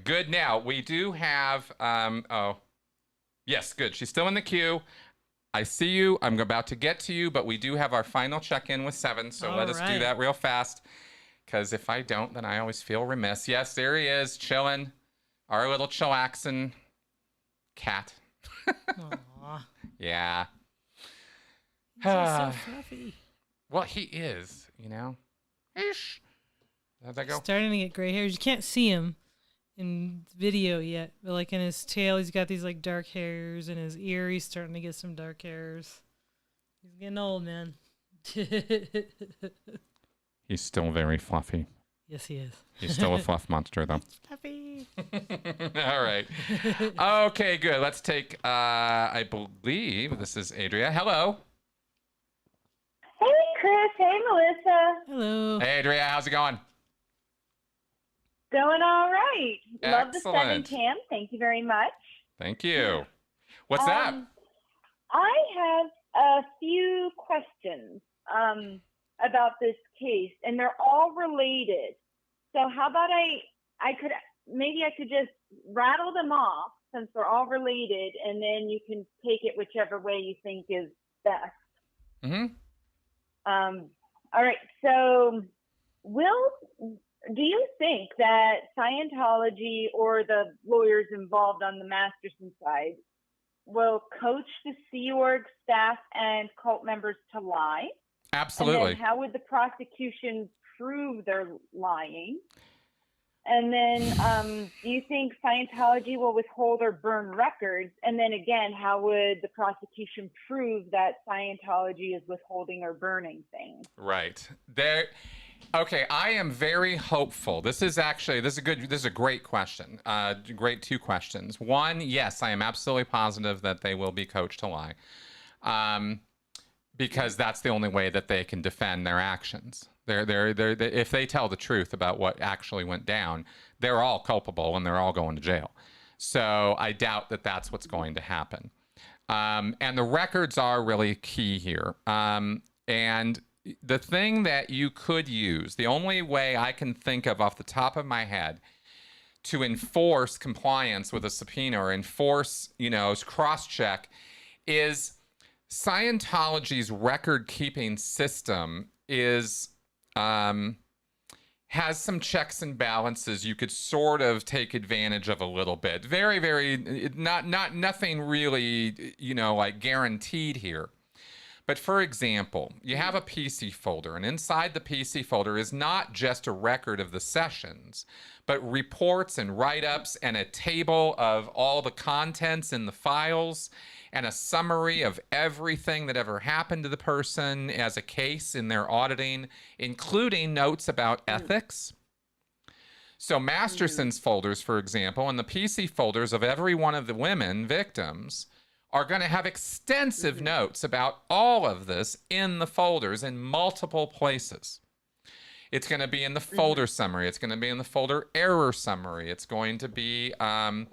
good. Now, we do have... yes, good. She's still in the queue. I see you. I'm about to get to you, but we do have our final check-in with 7, so let us do that real fast, because if I don't, then I always feel remiss. Yes, there he is, chilling. Our little chillaxing cat. Aww. Yeah. He's so fluffy. Well, he is, Ish. How'd that go? Starting to get gray hairs. You can't see him in video yet, but like in his tail, he's got these like dark hairs. In his ear, he's starting to get some dark hairs. He's getting old, man. He's still very fluffy. Yes, he is. He's still a fluff monster, though. Fluffy. All right. Okay, good. Let's take, I believe this is Adria. Hello. Hey, Chris. Hey, Melissa. Hello. Hey, Adria. How's it going? Going all right. Love the Excellent. 7 cam. Thank you very much. Thank you. What's that? I have a few questions about this case, and they're all related. So how about I could just rattle them off since they're all related, and then you can take it whichever way you think is best. Mm-hmm. All right. So do you think that Scientology or the lawyers involved on the Masterson side will coach the Sea Org staff and cult members to lie? Absolutely. And then how would the prosecution prove they're lying? And then, do you think Scientology will withhold or burn records? And then again, how would the prosecution prove that Scientology is withholding or burning things? Right. Okay, I am very hopeful. This is a great question. Great two questions. One, yes, I am absolutely positive that they will be coached to lie. Because that's the only way that they can defend their actions. If they tell the truth about what actually went down, they're all culpable and they're all going to jail. So I doubt that that's what's going to happen. And the records are really key here. And the thing that you could use, the only way I can think of off the top of my head to enforce compliance with a subpoena or enforce, cross-check is Scientology's record-keeping system has some checks and balances you could sort of take advantage of a little bit. Very, very, nothing really, like guaranteed here. But for example, you have a PC folder, and inside the PC folder is not just a record of the sessions, but reports and write-ups and a table of all the contents in the files and a summary of everything that ever happened to the person as a case in their auditing, including notes about ethics. So Masterson's folders, for example, and the PC folders of every one of the women victims are going to have extensive notes about all of this in the folders in multiple places. It's going to be in the folder summary. It's going to be in the folder error summary. It's going to be, well,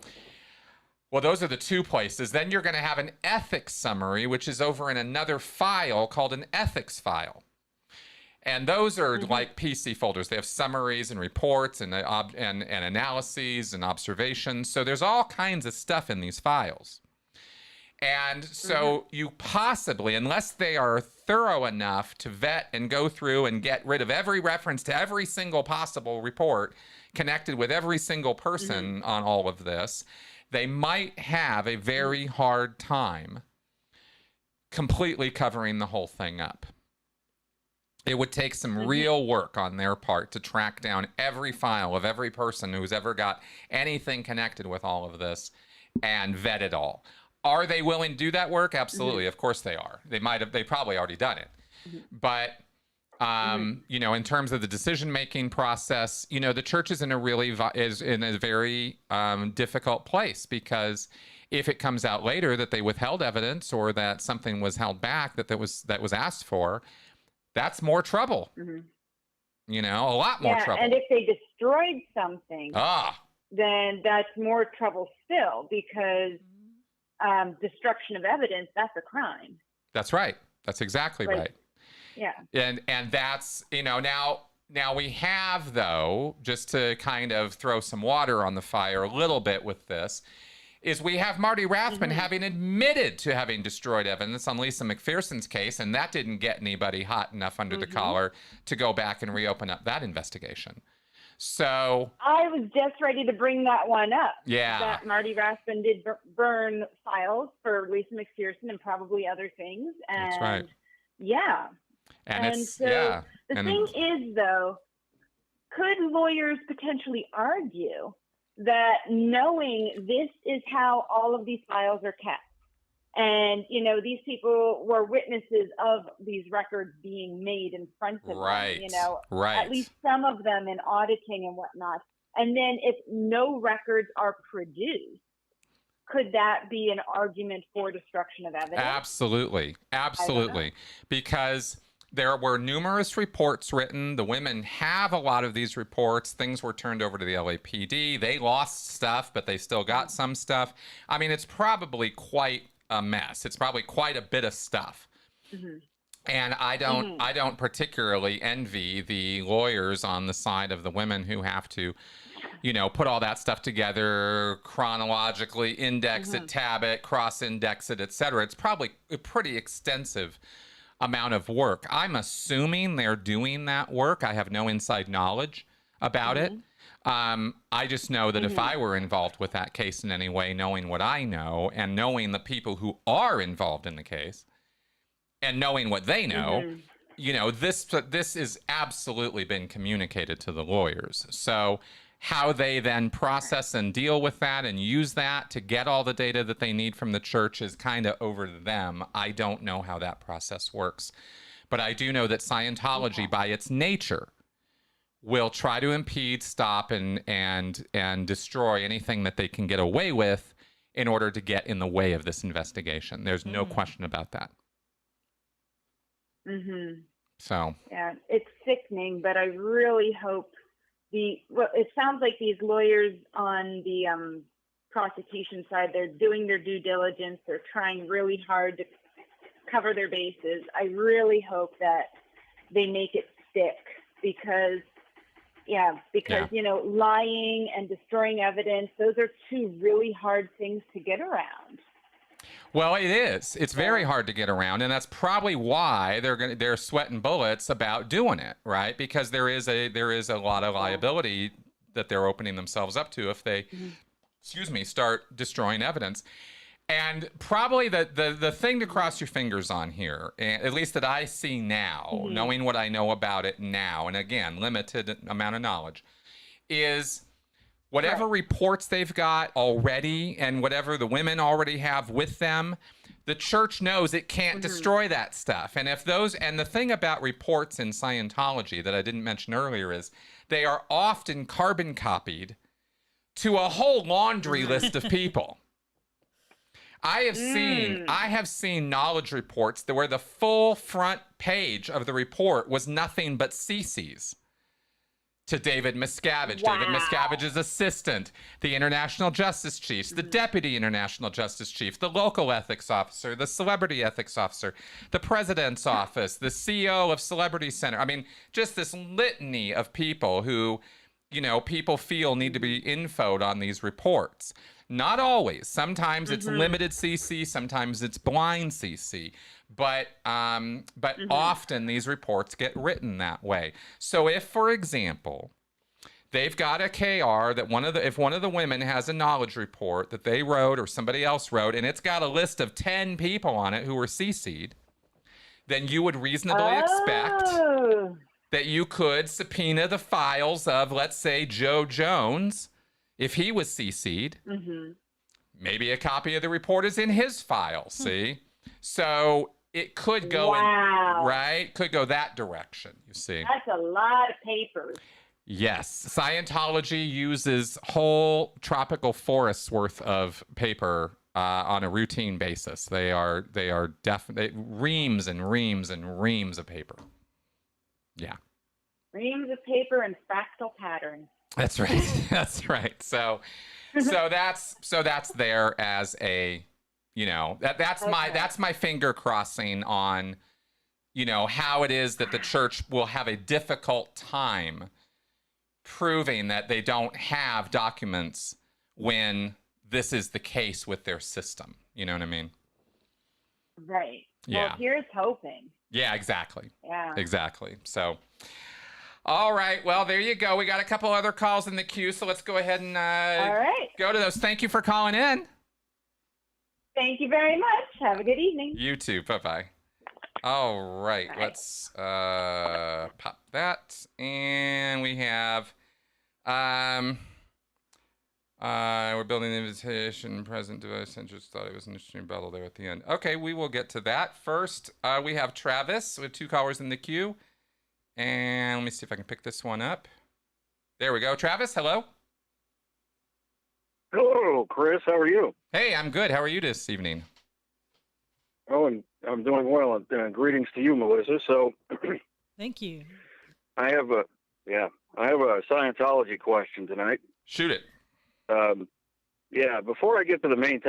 those are the two places. Then you're going to have an ethics summary, which is over in another file called an ethics file. And those are like PC folders. They have summaries and reports and analyses and observations. So there's all kinds of stuff in these files. And so you possibly, unless they are thorough enough to vet and go through and get rid of every reference to every single possible report connected with every single person on all of this, they might have a very hard time completely covering the whole thing up. It would take some real work on their part to track down every file of every person who's ever got anything connected with all of this and vet it all. Are they willing to do that work? Absolutely. Of course they are. They probably already done it. But, in terms of the decision-making process, the church is in a very difficult place, because if it comes out later that they withheld evidence or that something was held back that was asked for, that's more trouble. A lot more trouble. And if they destroyed something, then that's more trouble still, because destruction of evidence, that's a crime. That's right. That's exactly right. Yeah. And that's, now we have, though, just to kind of throw some water on the fire a little bit with this, is we have Marty Rathman having admitted to having destroyed evidence on Lisa McPherson's case, and that didn't get anybody hot enough under the collar to go back and reopen up that investigation. So I was just ready to bring that one up. Yeah. That Marty Rathman did burn files for Lisa McPherson and probably other things. And that's right. Yeah. And so the thing is, though, could lawyers potentially argue that knowing this is how all of these files are kept, and, these people were witnesses of these records being made in front of them, at least some of them in auditing and whatnot. And then if no records are produced, could that be an argument for destruction of evidence? Absolutely. Because there were numerous reports written. The women have a lot of these reports. Things were turned over to the LAPD. They lost stuff, but they still got some stuff. I mean, it's probably quite a mess. It's probably quite a bit of stuff. And I don't particularly envy the lawyers on the side of the women who have to, put all that stuff together chronologically, index it, tab it, cross-index it, etc. It's probably a pretty extensive amount of work. I'm assuming they're doing that work. I have no inside knowledge about it. I just know that if I were involved with that case in any way, knowing what I know and knowing the people who are involved in the case and knowing what they know, this has absolutely been communicated to the lawyers. So How they then process and deal with that and use that to get all the data that they need from the church is kind of over to them. I don't know how that process works. But I do know that Scientology, by its nature, will try to impede, stop, and destroy anything that they can get away with in order to get in the way of this investigation. There's no question about that. So. Yeah, it's sickening, but I really hope it sounds like these lawyers on the prosecution side, they're doing their due diligence. They're trying really hard to cover their bases. I really hope that they make it stick because you know, lying and destroying evidence, those are two really hard things to get around. Well, it is. It's very hard to get around, and that's probably why they're sweating bullets about doing it, right? Because there is a lot of liability that they're opening themselves up to if they, start destroying evidence. And probably the thing to cross your fingers on here, at least that I see now, knowing what I know about it now, and again, limited amount of knowledge, is whatever reports they've got already and whatever the women already have with them, the church knows it can't destroy that stuff. And the thing about reports in Scientology that I didn't mention earlier is they are often carbon copied to a whole laundry list of people. I have seen knowledge reports where the full front page of the report was nothing but CCs to David Miscavige, David Miscavige's assistant, the International Justice Chiefs, the Deputy International Justice Chief, the local ethics officer, the celebrity ethics officer, the president's office, the CEO of Celebrity Center. I mean, just this litany of people who, you know, people feel need to be infoed on these reports. Not always. Sometimes it's limited CC, sometimes it's blind CC. But often these reports get written that way. So if, for example, they've got a KR that if one of the women has a knowledge report that they wrote or somebody else wrote, and it's got a list of 10 people on it who were CC'd, then you would reasonably expect that you could subpoena the files of, let's say, Joe Jones, if he was CC'd. Maybe a copy of the report is in his file, see? So it could go could go that direction, you see. That's a lot of papers. Yes. Scientology uses whole tropical forests worth of paper on a routine basis. They are definitely reams and reams and reams of paper. Yeah. Reams of paper and fractal patterns. That's right. That's right. So that's there as a, you know, that's my finger crossing on, you know, how it is that the church will have a difficult time proving that they don't have documents when this is the case with their system. You know what I mean? Right. Yeah. Well, here's hoping. Yeah, exactly. Yeah. Exactly. So, all right. Well, there you go. We got a couple other calls in the queue, so let's go ahead and all right. Go to those. Thank you for calling in. Thank you very much. Have a good evening. You too. Bye-bye. All right. Bye. Let's pop that. And we have we're building the invitation present device. I just thought it was an interesting battle there at the end. Okay, we will get to that. First, we have Travis with 2 callers in the queue. And let me see if I can pick this one up. There we go. Travis, hello. Hello, Chris. How are you? Hey, I'm good. How are you this evening? Oh, and I'm doing well. And greetings to you, Melissa. So, Thank you. I have a Scientology question tonight. Shoot it. Before I get to the main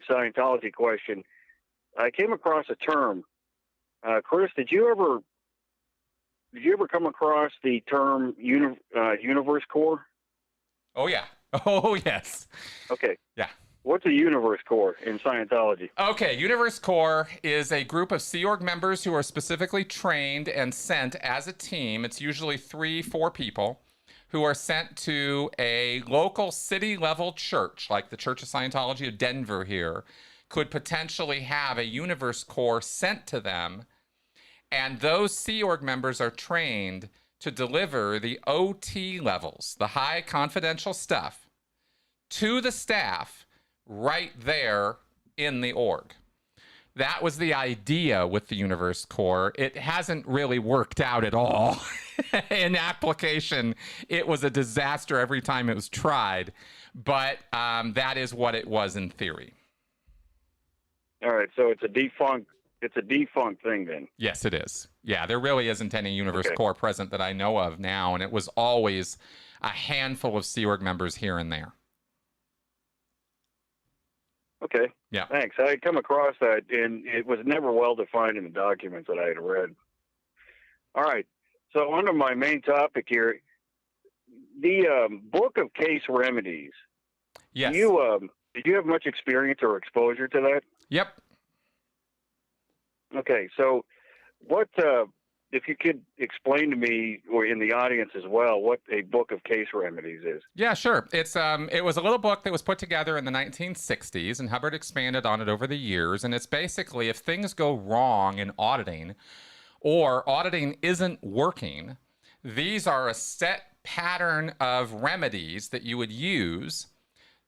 Scientology question, I came across a term. Chris, did you ever come across the term universe core? Oh yeah. Oh yes. Okay. Yeah. What's a universe core in Scientology? Okay, Universe Core is a group of Sea Org members who are specifically trained and sent as a team. It's usually 3-4 people who are sent to a local city-level church, like the Church of Scientology of Denver here, could potentially have a Universe Core sent to them. And those Sea Org members are trained to deliver the OT levels, the high confidential stuff, to the staff right there in the org. That was the idea with the Universe Core. It hasn't really worked out at all in application. It was a disaster every time it was tried, but that is what it was in theory. All right, so it's a defunct thing then. Yes, it is. Yeah, there really isn't any Universe Core present that I know of now, and it was always a handful of Sea Org members here and there. Okay. Yeah. Thanks. I had come across that, and it was never well defined in the documents that I had read. All right. So on to my main topic here, the book of case remedies. Yes. Did you have much experience or exposure to that? Yep. Okay. So what, if you could explain to me, or in the audience as well, what a book of case remedies is. Yeah, sure. It was a little book that was put together in the 1960s, and Hubbard expanded on it over the years. And it's basically, if things go wrong in auditing, or auditing isn't working, these are a set pattern of remedies that you would use.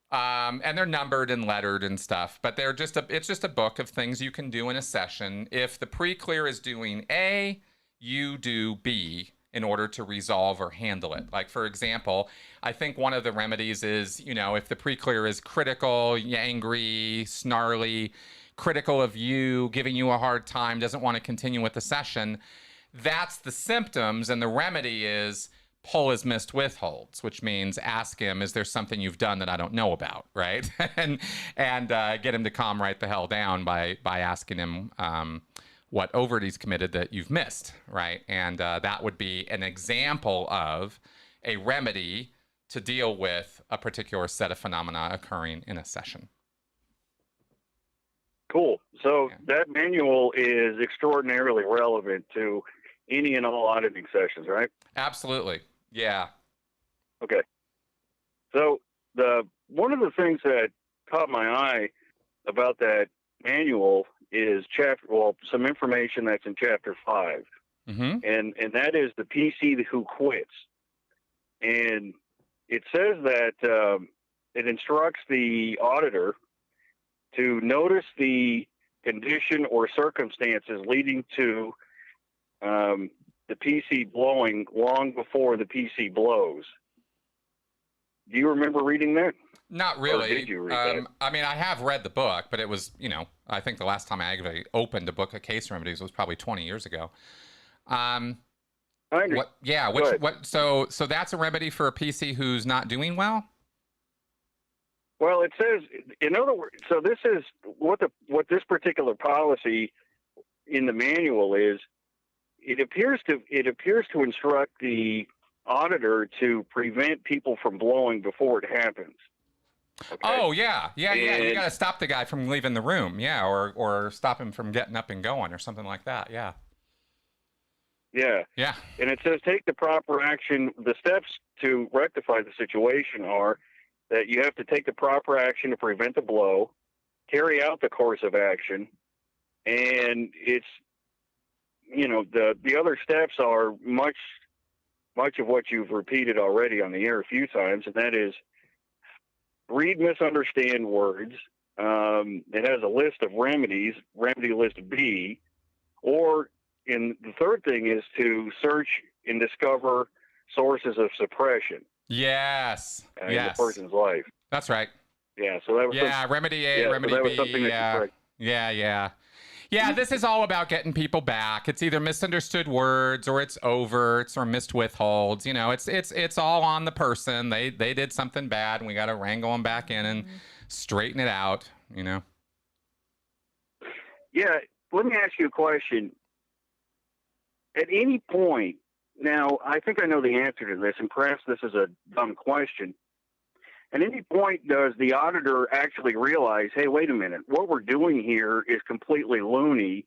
And they're numbered and lettered and stuff, but it's just a book of things you can do in a session. If the pre-clear is doing A, you do B in order to resolve or handle it. Like, for example, I think one of the remedies is, if the pre-clear is critical, angry, snarly, critical of you, giving you a hard time, doesn't want to continue with the session, that's the symptoms, and the remedy is pull his missed withholds, which means ask him, is there something you've done that I don't know about, right? and get him to calm right the hell down by asking him what overt he's committed that you've missed, right? And that would be an example of a remedy to deal with a particular set of phenomena occurring in a session. Cool. So that manual is extraordinarily relevant to any and all auditing sessions, right? Absolutely. Yeah. Okay. So one of the things that caught my eye about that manual is some information that's in chapter 5. Mm-hmm. And that is the PC who quits. And it says that it instructs the auditor to notice the condition or circumstances leading to the PC blowing long before the PC blows. Do you remember reading that? Not really. Or did you read that? I mean, I have read the book, but it was, I think the last time I actually opened a book of case remedies was probably 20 years ago. I agree. So that's a remedy for a PC who's not doing well? Well, it says, in other words, so this is what this particular policy in the manual is. It appears to instruct the auditor to prevent people from blowing before it happens. Okay? Oh yeah. You got to stop the guy from leaving the room, or stop him from getting up and going, or something like that. Yeah. Yeah. And it says take the proper action. The steps to rectify the situation are that you have to take the proper action to prevent the blow, carry out the course of action, and it's, the other steps are much of what you've repeated already on the air a few times, and that is read, misunderstand words. It has a list of remedies, remedy list B, and the third thing is to search and discover sources of suppression. Yes. In the person's life. That's right. Yeah. So that was remedy A, remedy B. Yeah, this is all about getting people back. It's either misunderstood words, or it's overts, or missed withholds. It's all on the person. They did something bad, and we got to wrangle them back in and straighten it out. Yeah. Let me ask you a question. At any point, now I think I know the answer to this, and perhaps this is a dumb question. At any point, does the auditor actually realize, hey, wait a minute, what we're doing here is completely loony,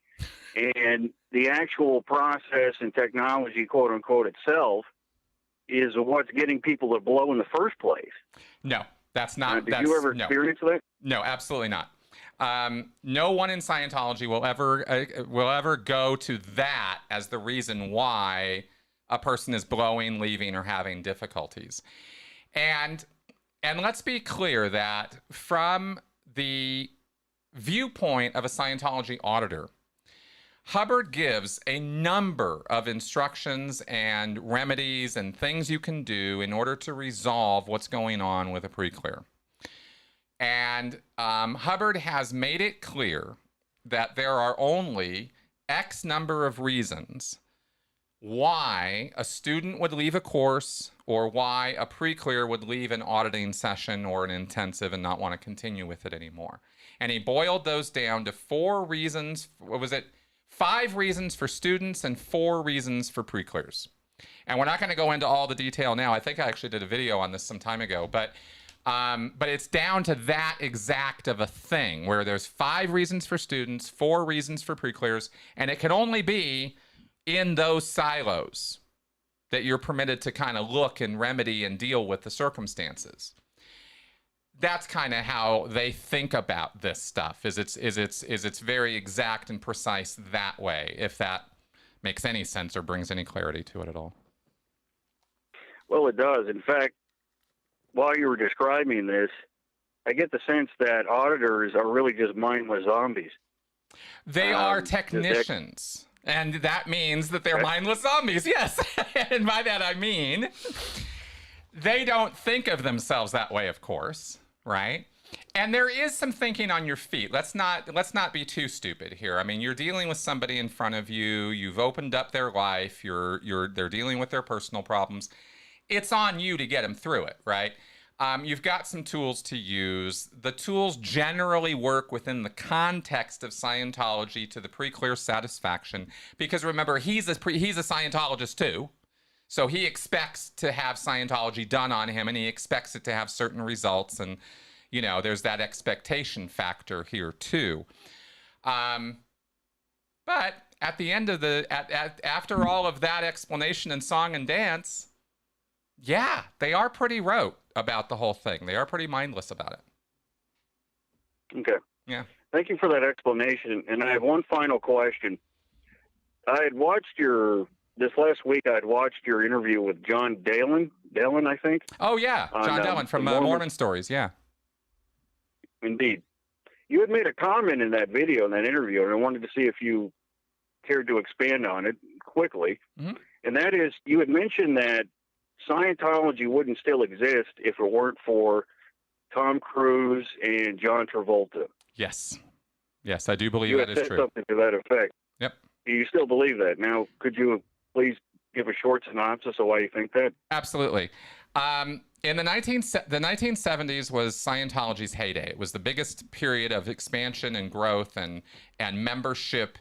and the actual process and technology, quote unquote, itself is what's getting people to blow in the first place? No, that's not. Did you ever experience that? No, absolutely not. No one in Scientology will ever go to that as the reason why a person is blowing, leaving, or having difficulties. And let's be clear that from the viewpoint of a Scientology auditor, Hubbard gives a number of instructions and remedies and things you can do in order to resolve what's going on with a pre-clear. And Hubbard has made it clear that there are only X number of reasons why a student would leave a course or why a pre-clear would leave an auditing session or an intensive and not want to continue with it anymore. And he boiled those down to 4 reasons. What was it? 5 reasons for students and 4 reasons for pre-clears. And we're not going to go into all the detail now. I think I actually did a video on this some time ago, but it's down to that exact of a thing where there's 5 reasons for students, 4 reasons for pre-clears, and it can only be in those silos that you're permitted to kind of look and remedy and deal with the circumstances. That's kind of how they think about this stuff. Is it's very exact and precise that way, if that makes any sense or brings any clarity to it at all. Well, it does. In fact, while you were describing this, I get the sense that auditors are really just mindless zombies. They are technicians. And that means that they're mindless zombies, yes. And by that I mean, they don't think of themselves that way, of course, right? And there is some thinking on your feet. Let's not be too stupid here. I mean, you're dealing with somebody in front of you. You've opened up their life. They're dealing with their personal problems. It's on you to get them through it, right? You've got some tools to use. The tools generally work within the context of Scientology to the pre-clear satisfaction, because remember, he's a Scientologist too. So he expects to have Scientology done on him, and he expects it to have certain results, and there's that expectation factor here too. But at the end of after all of that explanation and song and dance, yeah, they are pretty rote about the whole thing. They are pretty mindless about it. Okay. Yeah. Thank you for that explanation. And I have one final question. I had watched this last week, I had watched your interview with John Dalen, I think. Oh, yeah. John Dalen from Mormon Stories. Yeah. Indeed. You had made a comment in that video, in that interview, and I wanted to see if you cared to expand on it quickly. Mm-hmm. And that is, you had mentioned that Scientology wouldn't still exist if it weren't for Tom Cruise and John Travolta. Yes. Yes, I do believe that is true. You said something to that effect. Yep. Do you still believe that? Now, could you please give a short synopsis of why you think that? Absolutely. In the 1970s was Scientology's heyday. It was the biggest period of expansion and growth and membership,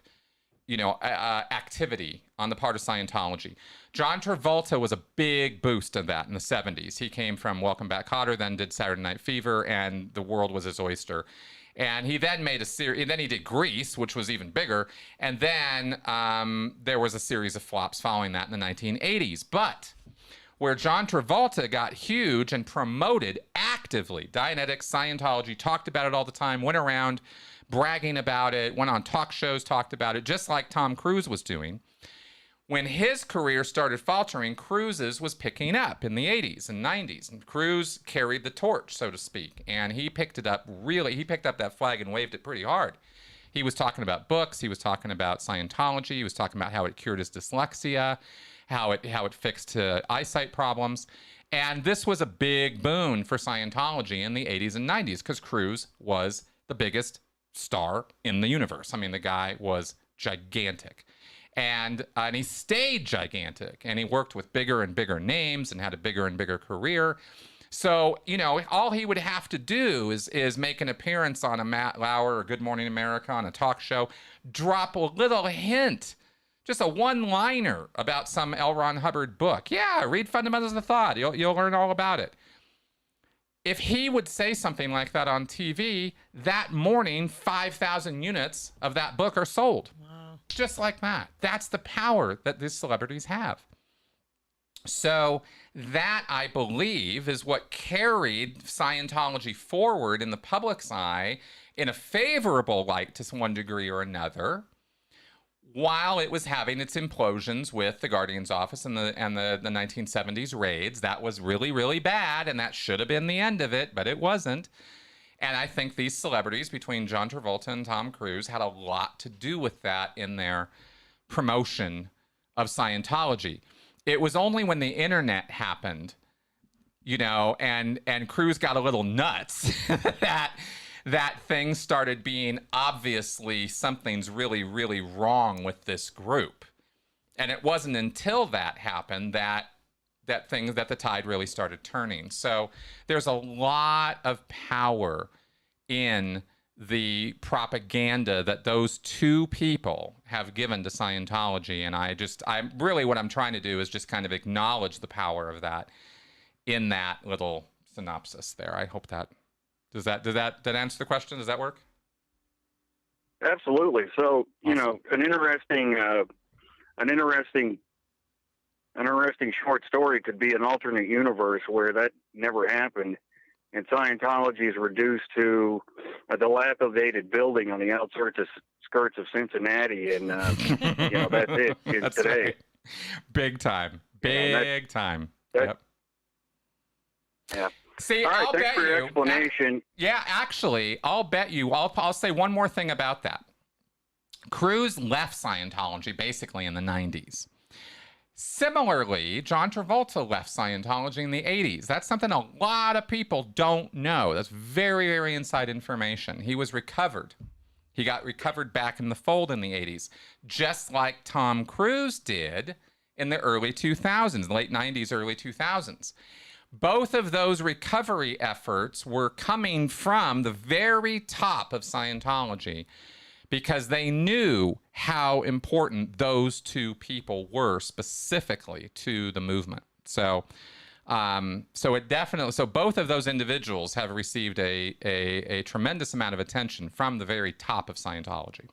activity on the part of Scientology. John Travolta was a big boost of that in the 70s. He came from Welcome Back, Kotter, then did Saturday Night Fever, and the world was his oyster. And he then made a series, and then he did Grease, which was even bigger. And then there was a series of flops following that in the 1980s. But where John Travolta got huge and promoted actively, Dianetics, Scientology, talked about it all the time, went around bragging about it, went on talk shows, talked about it, just like Tom Cruise was doing. When his career started faltering, Cruise's was picking up in the 80s and 90s. And Cruise carried the torch, so to speak. And he picked up that flag and waved it pretty hard. He was talking about books. He was talking about Scientology. He was talking about how it cured his dyslexia, how it fixed eyesight problems. And this was a big boon for Scientology in the 80s and 90s because Cruise was the biggest star in the universe. I mean, the guy was gigantic. And he stayed gigantic, and he worked with bigger and bigger names and had a bigger and bigger career. So, all he would have to do is make an appearance on a Matt Lauer or Good Morning America on a talk show, drop a little hint, just a one-liner about some L. Ron Hubbard book. Yeah, read Fundamentals of Thought. You'll learn all about it. If he would say something like that on TV, that morning, 5,000 units of that book are sold. Wow. Just like that. That's the power that these celebrities have. So that, I believe, is what carried Scientology forward in the public's eye in a favorable light to one degree or another, while it was having its implosions with the Guardian's office and the 1970s raids. That was really, really bad, and that should have been the end of it, but it wasn't. And I think these celebrities, between John Travolta and Tom Cruise, had a lot to do with that in their promotion of Scientology. It was only when the internet happened, you know, and Cruise got a little nuts that things started being obviously something's really, really wrong with this group. And it wasn't until that happened that the tide really started turning. So there's a lot of power in the propaganda that those two people have given to Scientology. And I'm really, what I'm trying to do is just kind of acknowledge the power of that in that little synopsis there. I hope that does that answer the question? Does that work? Absolutely. So, you know, an interesting short story could be an alternate universe where that never happened, and Scientology is reduced to a dilapidated building on the outskirts of Cincinnati, and you know, that's it. That's today. right. Big time. Big time. Yep. Yeah. See, all right, I'll thanks bet for your you. explanation. Yeah, actually, I'll bet you. I'll say one more thing about that. Cruise left Scientology basically in the 90s. Similarly, John Travolta left Scientology in the 80s. That's something a lot of people don't know. That's very, very inside information. He was recovered. He got recovered back in the fold in the 80s, just like Tom Cruise did in the early 2000s, late 90s, early 2000s. Both of those recovery efforts were coming from the very top of Scientology because they knew how important those two people were specifically to the movement. So both of those individuals have received a tremendous amount of attention from the very top of Scientology.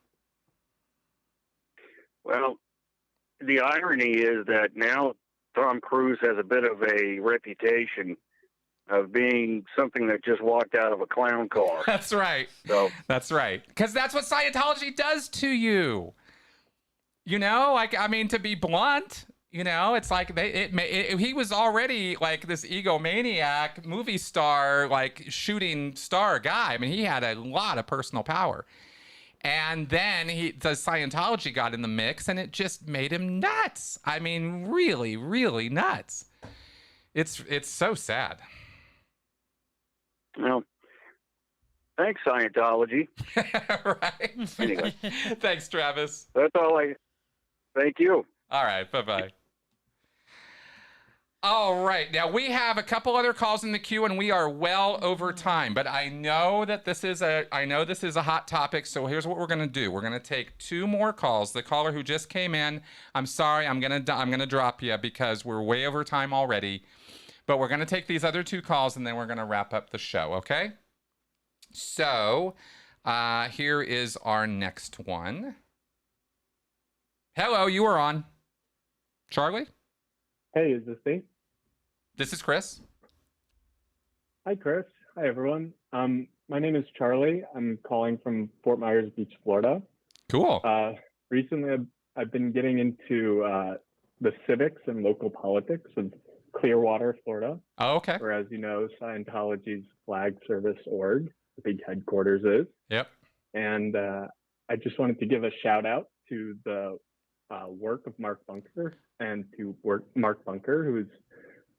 Well, the irony is that now Tom Cruise has a bit of a reputation of being something that just walked out of a clown car. That's right. So that's right. Because that's what Scientology does to you. You know, like, I mean, to be blunt, you know, it's like he was already like this egomaniac movie star, like shooting star guy. I mean, he had a lot of personal power. And then the Scientology got in the mix, and it just made him nuts. I mean, really, really nuts. It's so sad. Well, thanks, Scientology. Right. Anyway. Thanks, Travis. That's all thank you. All right. Bye-bye. All right. Now, we have a couple other calls in the queue, and we are well over time. But I know that this is a hot topic, so here's what we're going to do. We're going to take two more calls. The caller who just came in, I'm sorry, I'm going to drop you because we're way over time already. But we're going to take these other two calls, and then we're going to wrap up the show, okay? So, here is our next one. Hello, you are on. Charlie? Hey, is this me? This is Chris. Hi, Chris. Hi, everyone. My name is Charlie. I'm calling from Fort Myers Beach, Florida. Cool. Recently, I've been getting into the civics and local politics of Clearwater, Florida. Oh, okay. Where, as you know, Scientology's flag service org, the big headquarters is. Yep. And I just wanted to give a shout out to the work of Mark Bunker and to Mark Bunker, who is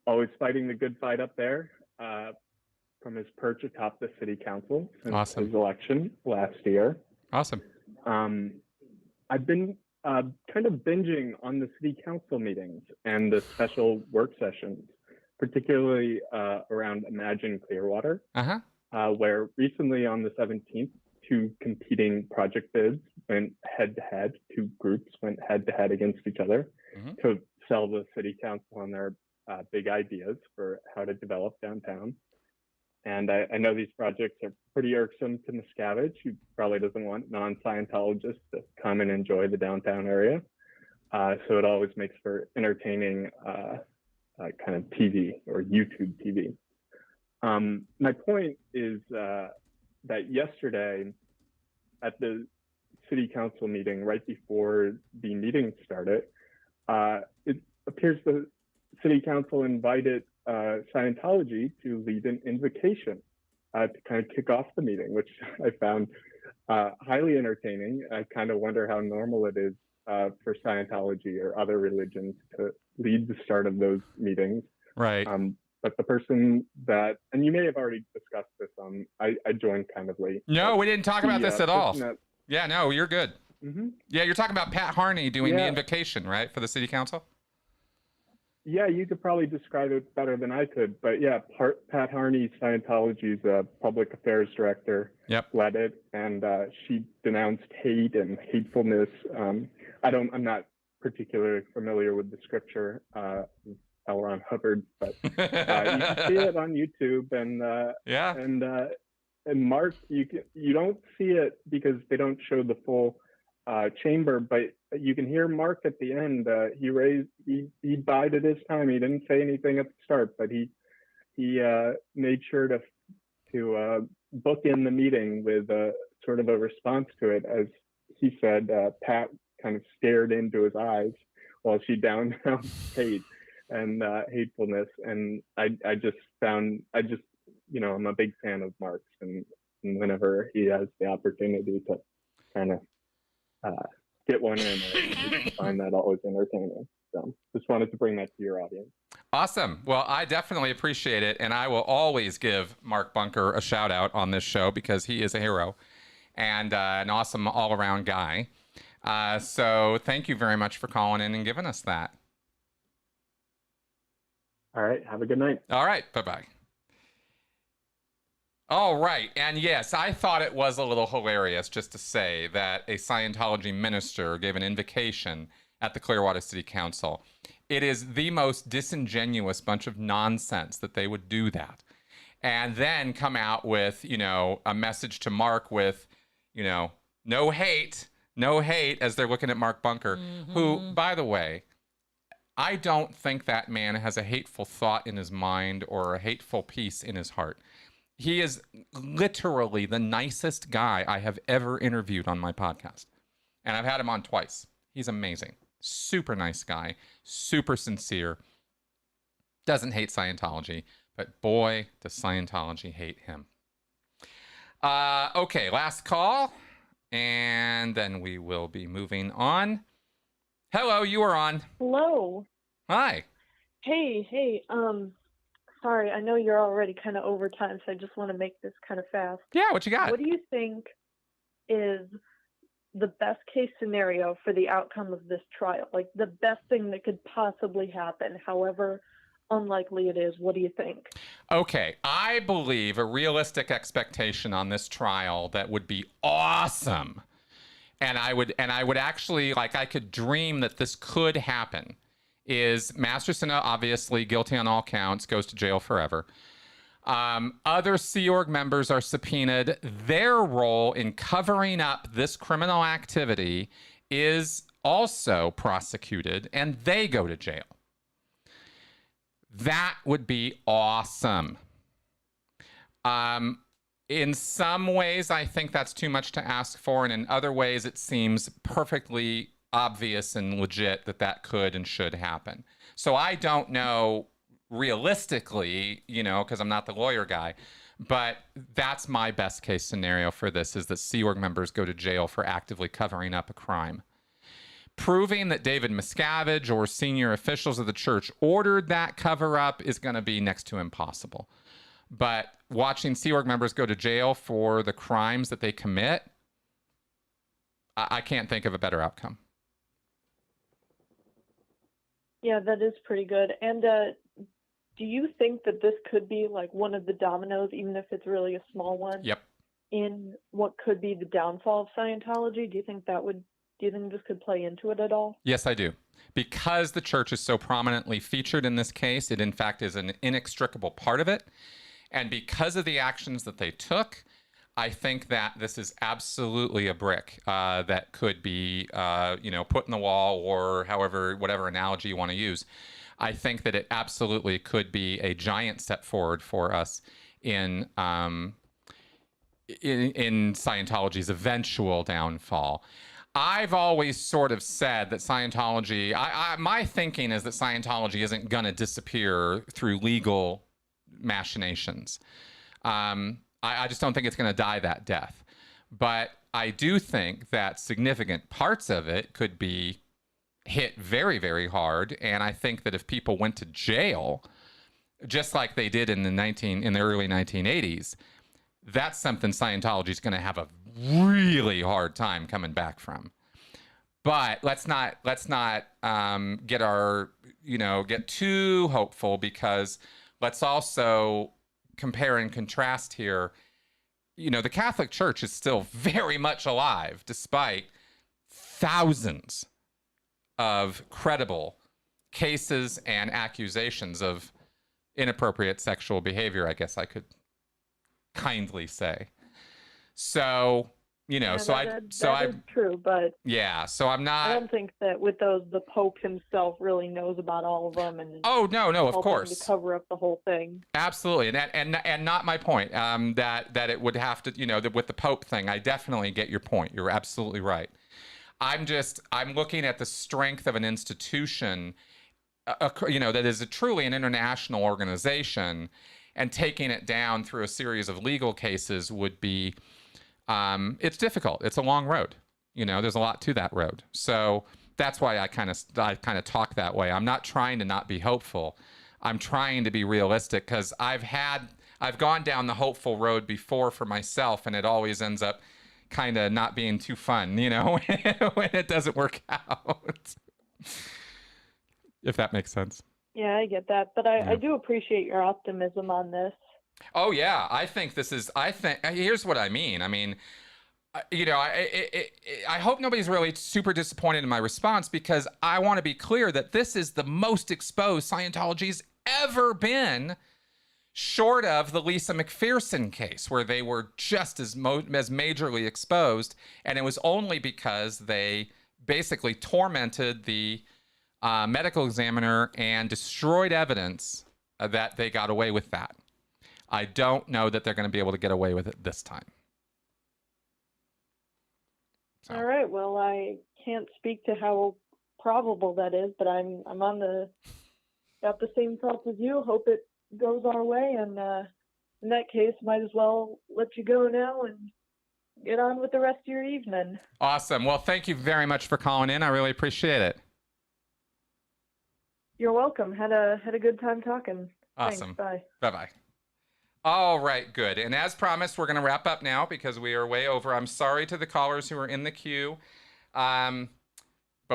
always fighting the good fight up there from his perch atop the city council since his election last year. Awesome. I've been kind of binging on the city council meetings and the special work sessions, particularly around Imagine Clearwater, where recently on the 17th, two competing project bids went head-to-head. Two groups went head-to-head against each other to sell the city council on their big ideas for how to develop downtown. And I know these projects are pretty irksome to Miscavige, who probably doesn't want non-Scientologists to come and enjoy the downtown area. So it always makes for entertaining kind of TV or YouTube TV. My point is that yesterday at the city council meeting right before the meeting started, it appears the city council invited Scientology to lead an invocation to kind of kick off the meeting, which I found highly entertaining. I kind of wonder how normal it is for Scientology or other religions to lead the start of those meetings. Right. But the person that, and you may have already discussed this, I joined kind of late. No, we didn't talk about this at all. Yeah, no, you're good. Mm-hmm. Yeah, you're talking about Pat Harney doing the invocation, right, for the city council? Yeah, you could probably describe it better than I could. But yeah, Pat Harney, Scientology's public affairs director, led it, and she denounced hate and hatefulness. I'm not particularly familiar with the scripture, L. Ron Hubbard, but you can see it on YouTube, and Mark, you don't see it because they don't show the full chamber, but you can hear Mark at the end. He bided his time. He didn't say anything at the start, but he made sure to book in the meeting with sort of a response to it. As he said, Pat kind of stared into his eyes while she downed hate and hatefulness. And I'm a big fan of Mark's, and whenever he has the opportunity to kind of get one in, I find that always entertaining. So just wanted to bring that to your audience. Awesome. Well, I definitely appreciate it, and I will always give Mark Bunker a shout out on this show because he is a hero and an awesome all-around guy. So thank you very much for calling in and giving us that. All right. Have a good night. All right. Bye-bye. All right. And yes, I thought it was a little hilarious just to say that a Scientology minister gave an invocation at the Clearwater City Council. It is the most disingenuous bunch of nonsense that they would do that. And then come out with, a message to Mark with, no hate, as they're looking at Mark Bunker, who, by the way, I don't think that man has a hateful thought in his mind or a hateful piece in his heart. He is literally the nicest guy I have ever interviewed on my podcast. And I've had him on twice. He's amazing. Super nice guy. Super sincere. Doesn't hate Scientology. But boy, does Scientology hate him. Okay, last call. And then we will be moving on. Hello, you are on. Hello. Hi. Hey. Sorry, I know you're already kind of over time, so I just want to make this kind of fast. Yeah, what you got? What do you think is the best case scenario for the outcome of this trial? Like the best thing that could possibly happen, however unlikely it is. What do you think? Okay, I believe a realistic expectation on this trial that would be awesome. And I would actually, I could dream that this could happen, is Masterson, obviously guilty on all counts, goes to jail forever. Other Sea Org members are subpoenaed. Their role in covering up this criminal activity is also prosecuted, and they go to jail. That would be awesome. In some ways, I think that's too much to ask for, and in other ways, it seems perfectly obvious and legit that could and should happen. So I don't know realistically, because I'm not the lawyer guy, but that's my best case scenario for this, is that Sea Org members go to jail for actively covering up a crime. Proving that David Miscavige or senior officials of the church ordered that cover up is going to be next to impossible. But watching Sea Org members go to jail for the crimes that they commit, I can't think of a better outcome. Yeah, that is pretty good. And do you think that this could be like one of the dominoes, even if it's really a small one? Yep. In what could be the downfall of Scientology? Do you think this could play into it at all? Yes, I do. Because the church is so prominently featured in this case, it in fact is an inextricable part of it. And because of the actions that they took, I think that this is absolutely a brick that could be, put in the wall, or whatever analogy you want to use. I think that it absolutely could be a giant step forward for us in in Scientology's eventual downfall. I've always sort of said that Scientology, my thinking is that Scientology isn't going to disappear through legal machinations. I just don't think it's going to die that death. But I do think that significant parts of it could be hit very, very hard. And I think that if people went to jail, just like they did in the early 1980s, that's something Scientology is going to have a really hard time coming back from. But let's not get too hopeful, because let's also compare and contrast here. The Catholic Church is still very much alive, despite thousands of credible cases and accusations of inappropriate sexual behavior, I guess I could kindly say. So, that is true, but so I'm not. I don't think that with those, the Pope himself really knows about all of them, and no, of course, to cover up the whole thing. Absolutely, and not my point. That it would have to, with the Pope thing, I definitely get your point. You're absolutely right. I'm looking at the strength of an institution, that is truly an international organization, and taking it down through a series of legal cases would be, it's difficult. It's a long road. There's a lot to that road. So that's why I kind of talk that way. I'm not trying to not be hopeful. I'm trying to be realistic, because I've gone down the hopeful road before for myself, and it always ends up kind of not being too fun, when it doesn't work out. If that makes sense. Yeah, I get that, but I do appreciate your optimism on this. Oh yeah, I think here's what I mean. I hope nobody's really super disappointed in my response, because I want to be clear that this is the most exposed Scientology's ever been, short of the Lisa McPherson case, where they were just as majorly exposed, and it was only because they basically tormented the medical examiner and destroyed evidence that they got away with that. I don't know that they're going to be able to get away with it this time. So. All right. Well, I can't speak to how probable that is, but I'm got the same thoughts as you. Hope it goes our way, and in that case, might as well let you go now and get on with the rest of your evening. Awesome. Well, thank you very much for calling in. I really appreciate it. You're welcome. Had a good time talking. Awesome. Thanks. Bye. Bye-bye. All right, good. And as promised, we're going to wrap up now because we are way over. I'm sorry to the callers who are in the queue, but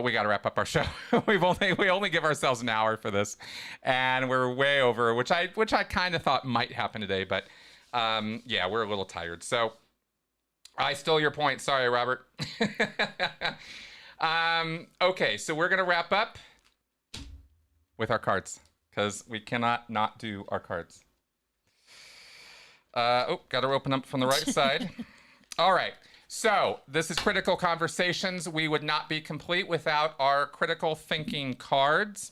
we got to wrap up our show. we only give ourselves an hour for this, and we're way over, which I kind of thought might happen today, but yeah, we're a little tired. So I stole your point. Sorry, Robert. Okay, so we're going to wrap up with our cards, because we cannot not do our cards. Got to open up from the right side. All right. So this is Critical Conversations. We would not be complete without our critical thinking cards.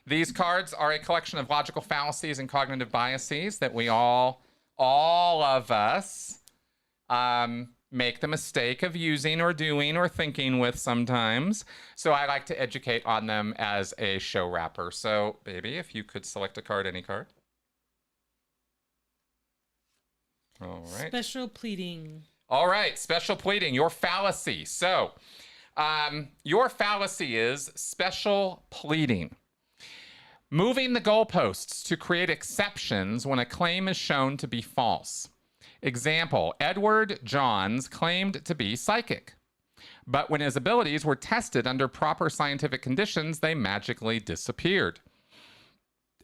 These cards are a collection of logical fallacies and cognitive biases that we all of us, make the mistake of using or doing or thinking with sometimes. So I like to educate on them as a show wrapper. So, baby, if you could select a card, any card. All right. Special pleading. All right. Special pleading. Your fallacy. So, your fallacy is special pleading. Moving the goalposts to create exceptions when a claim is shown to be false. Example, Edward Johns claimed to be psychic, but when his abilities were tested under proper scientific conditions, they magically disappeared.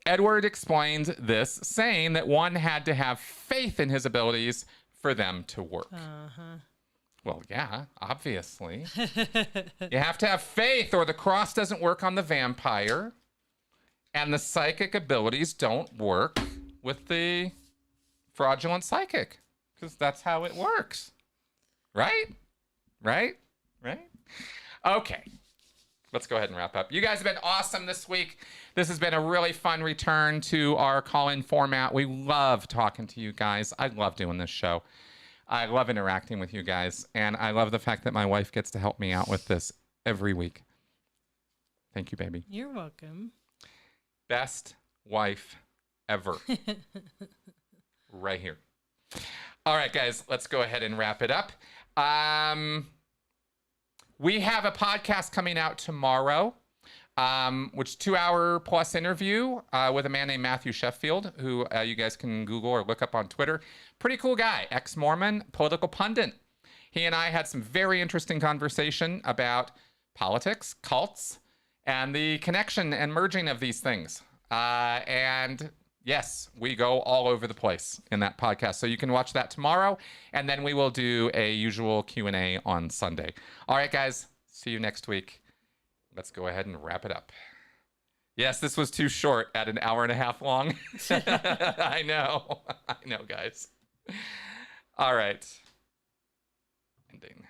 Edward explains this, saying that one had to have faith in his abilities for them to work. Well, yeah, obviously. You have to have faith, or the cross doesn't work on the vampire, and the psychic abilities don't work with the fraudulent psychic, because that's how it works. Right? Okay. Let's go ahead and wrap up. You guys have been awesome this week. This has been a really fun return to our call-in format. We love talking to you guys. I love doing this show. I love interacting with you guys, and I love the fact that my wife gets to help me out with this every week. Thank you, baby. You're welcome. Best wife ever. Right here. All right, guys, let's go ahead and wrap it up. We have a podcast coming out tomorrow, which 2-hour plus interview with a man named Matthew Sheffield, who you guys can Google or look up on Twitter. Pretty cool guy, ex-Mormon, political pundit. He and I had some very interesting conversation about politics, cults, and the connection and merging of these things. And yes, we go all over the place in that podcast. So you can watch that tomorrow, and then we will do a usual Q&A on Sunday. All right, guys, see you next week. Let's go ahead and wrap it up. Yes, this was too short at an hour and a half long. I know, guys. All right. Ending.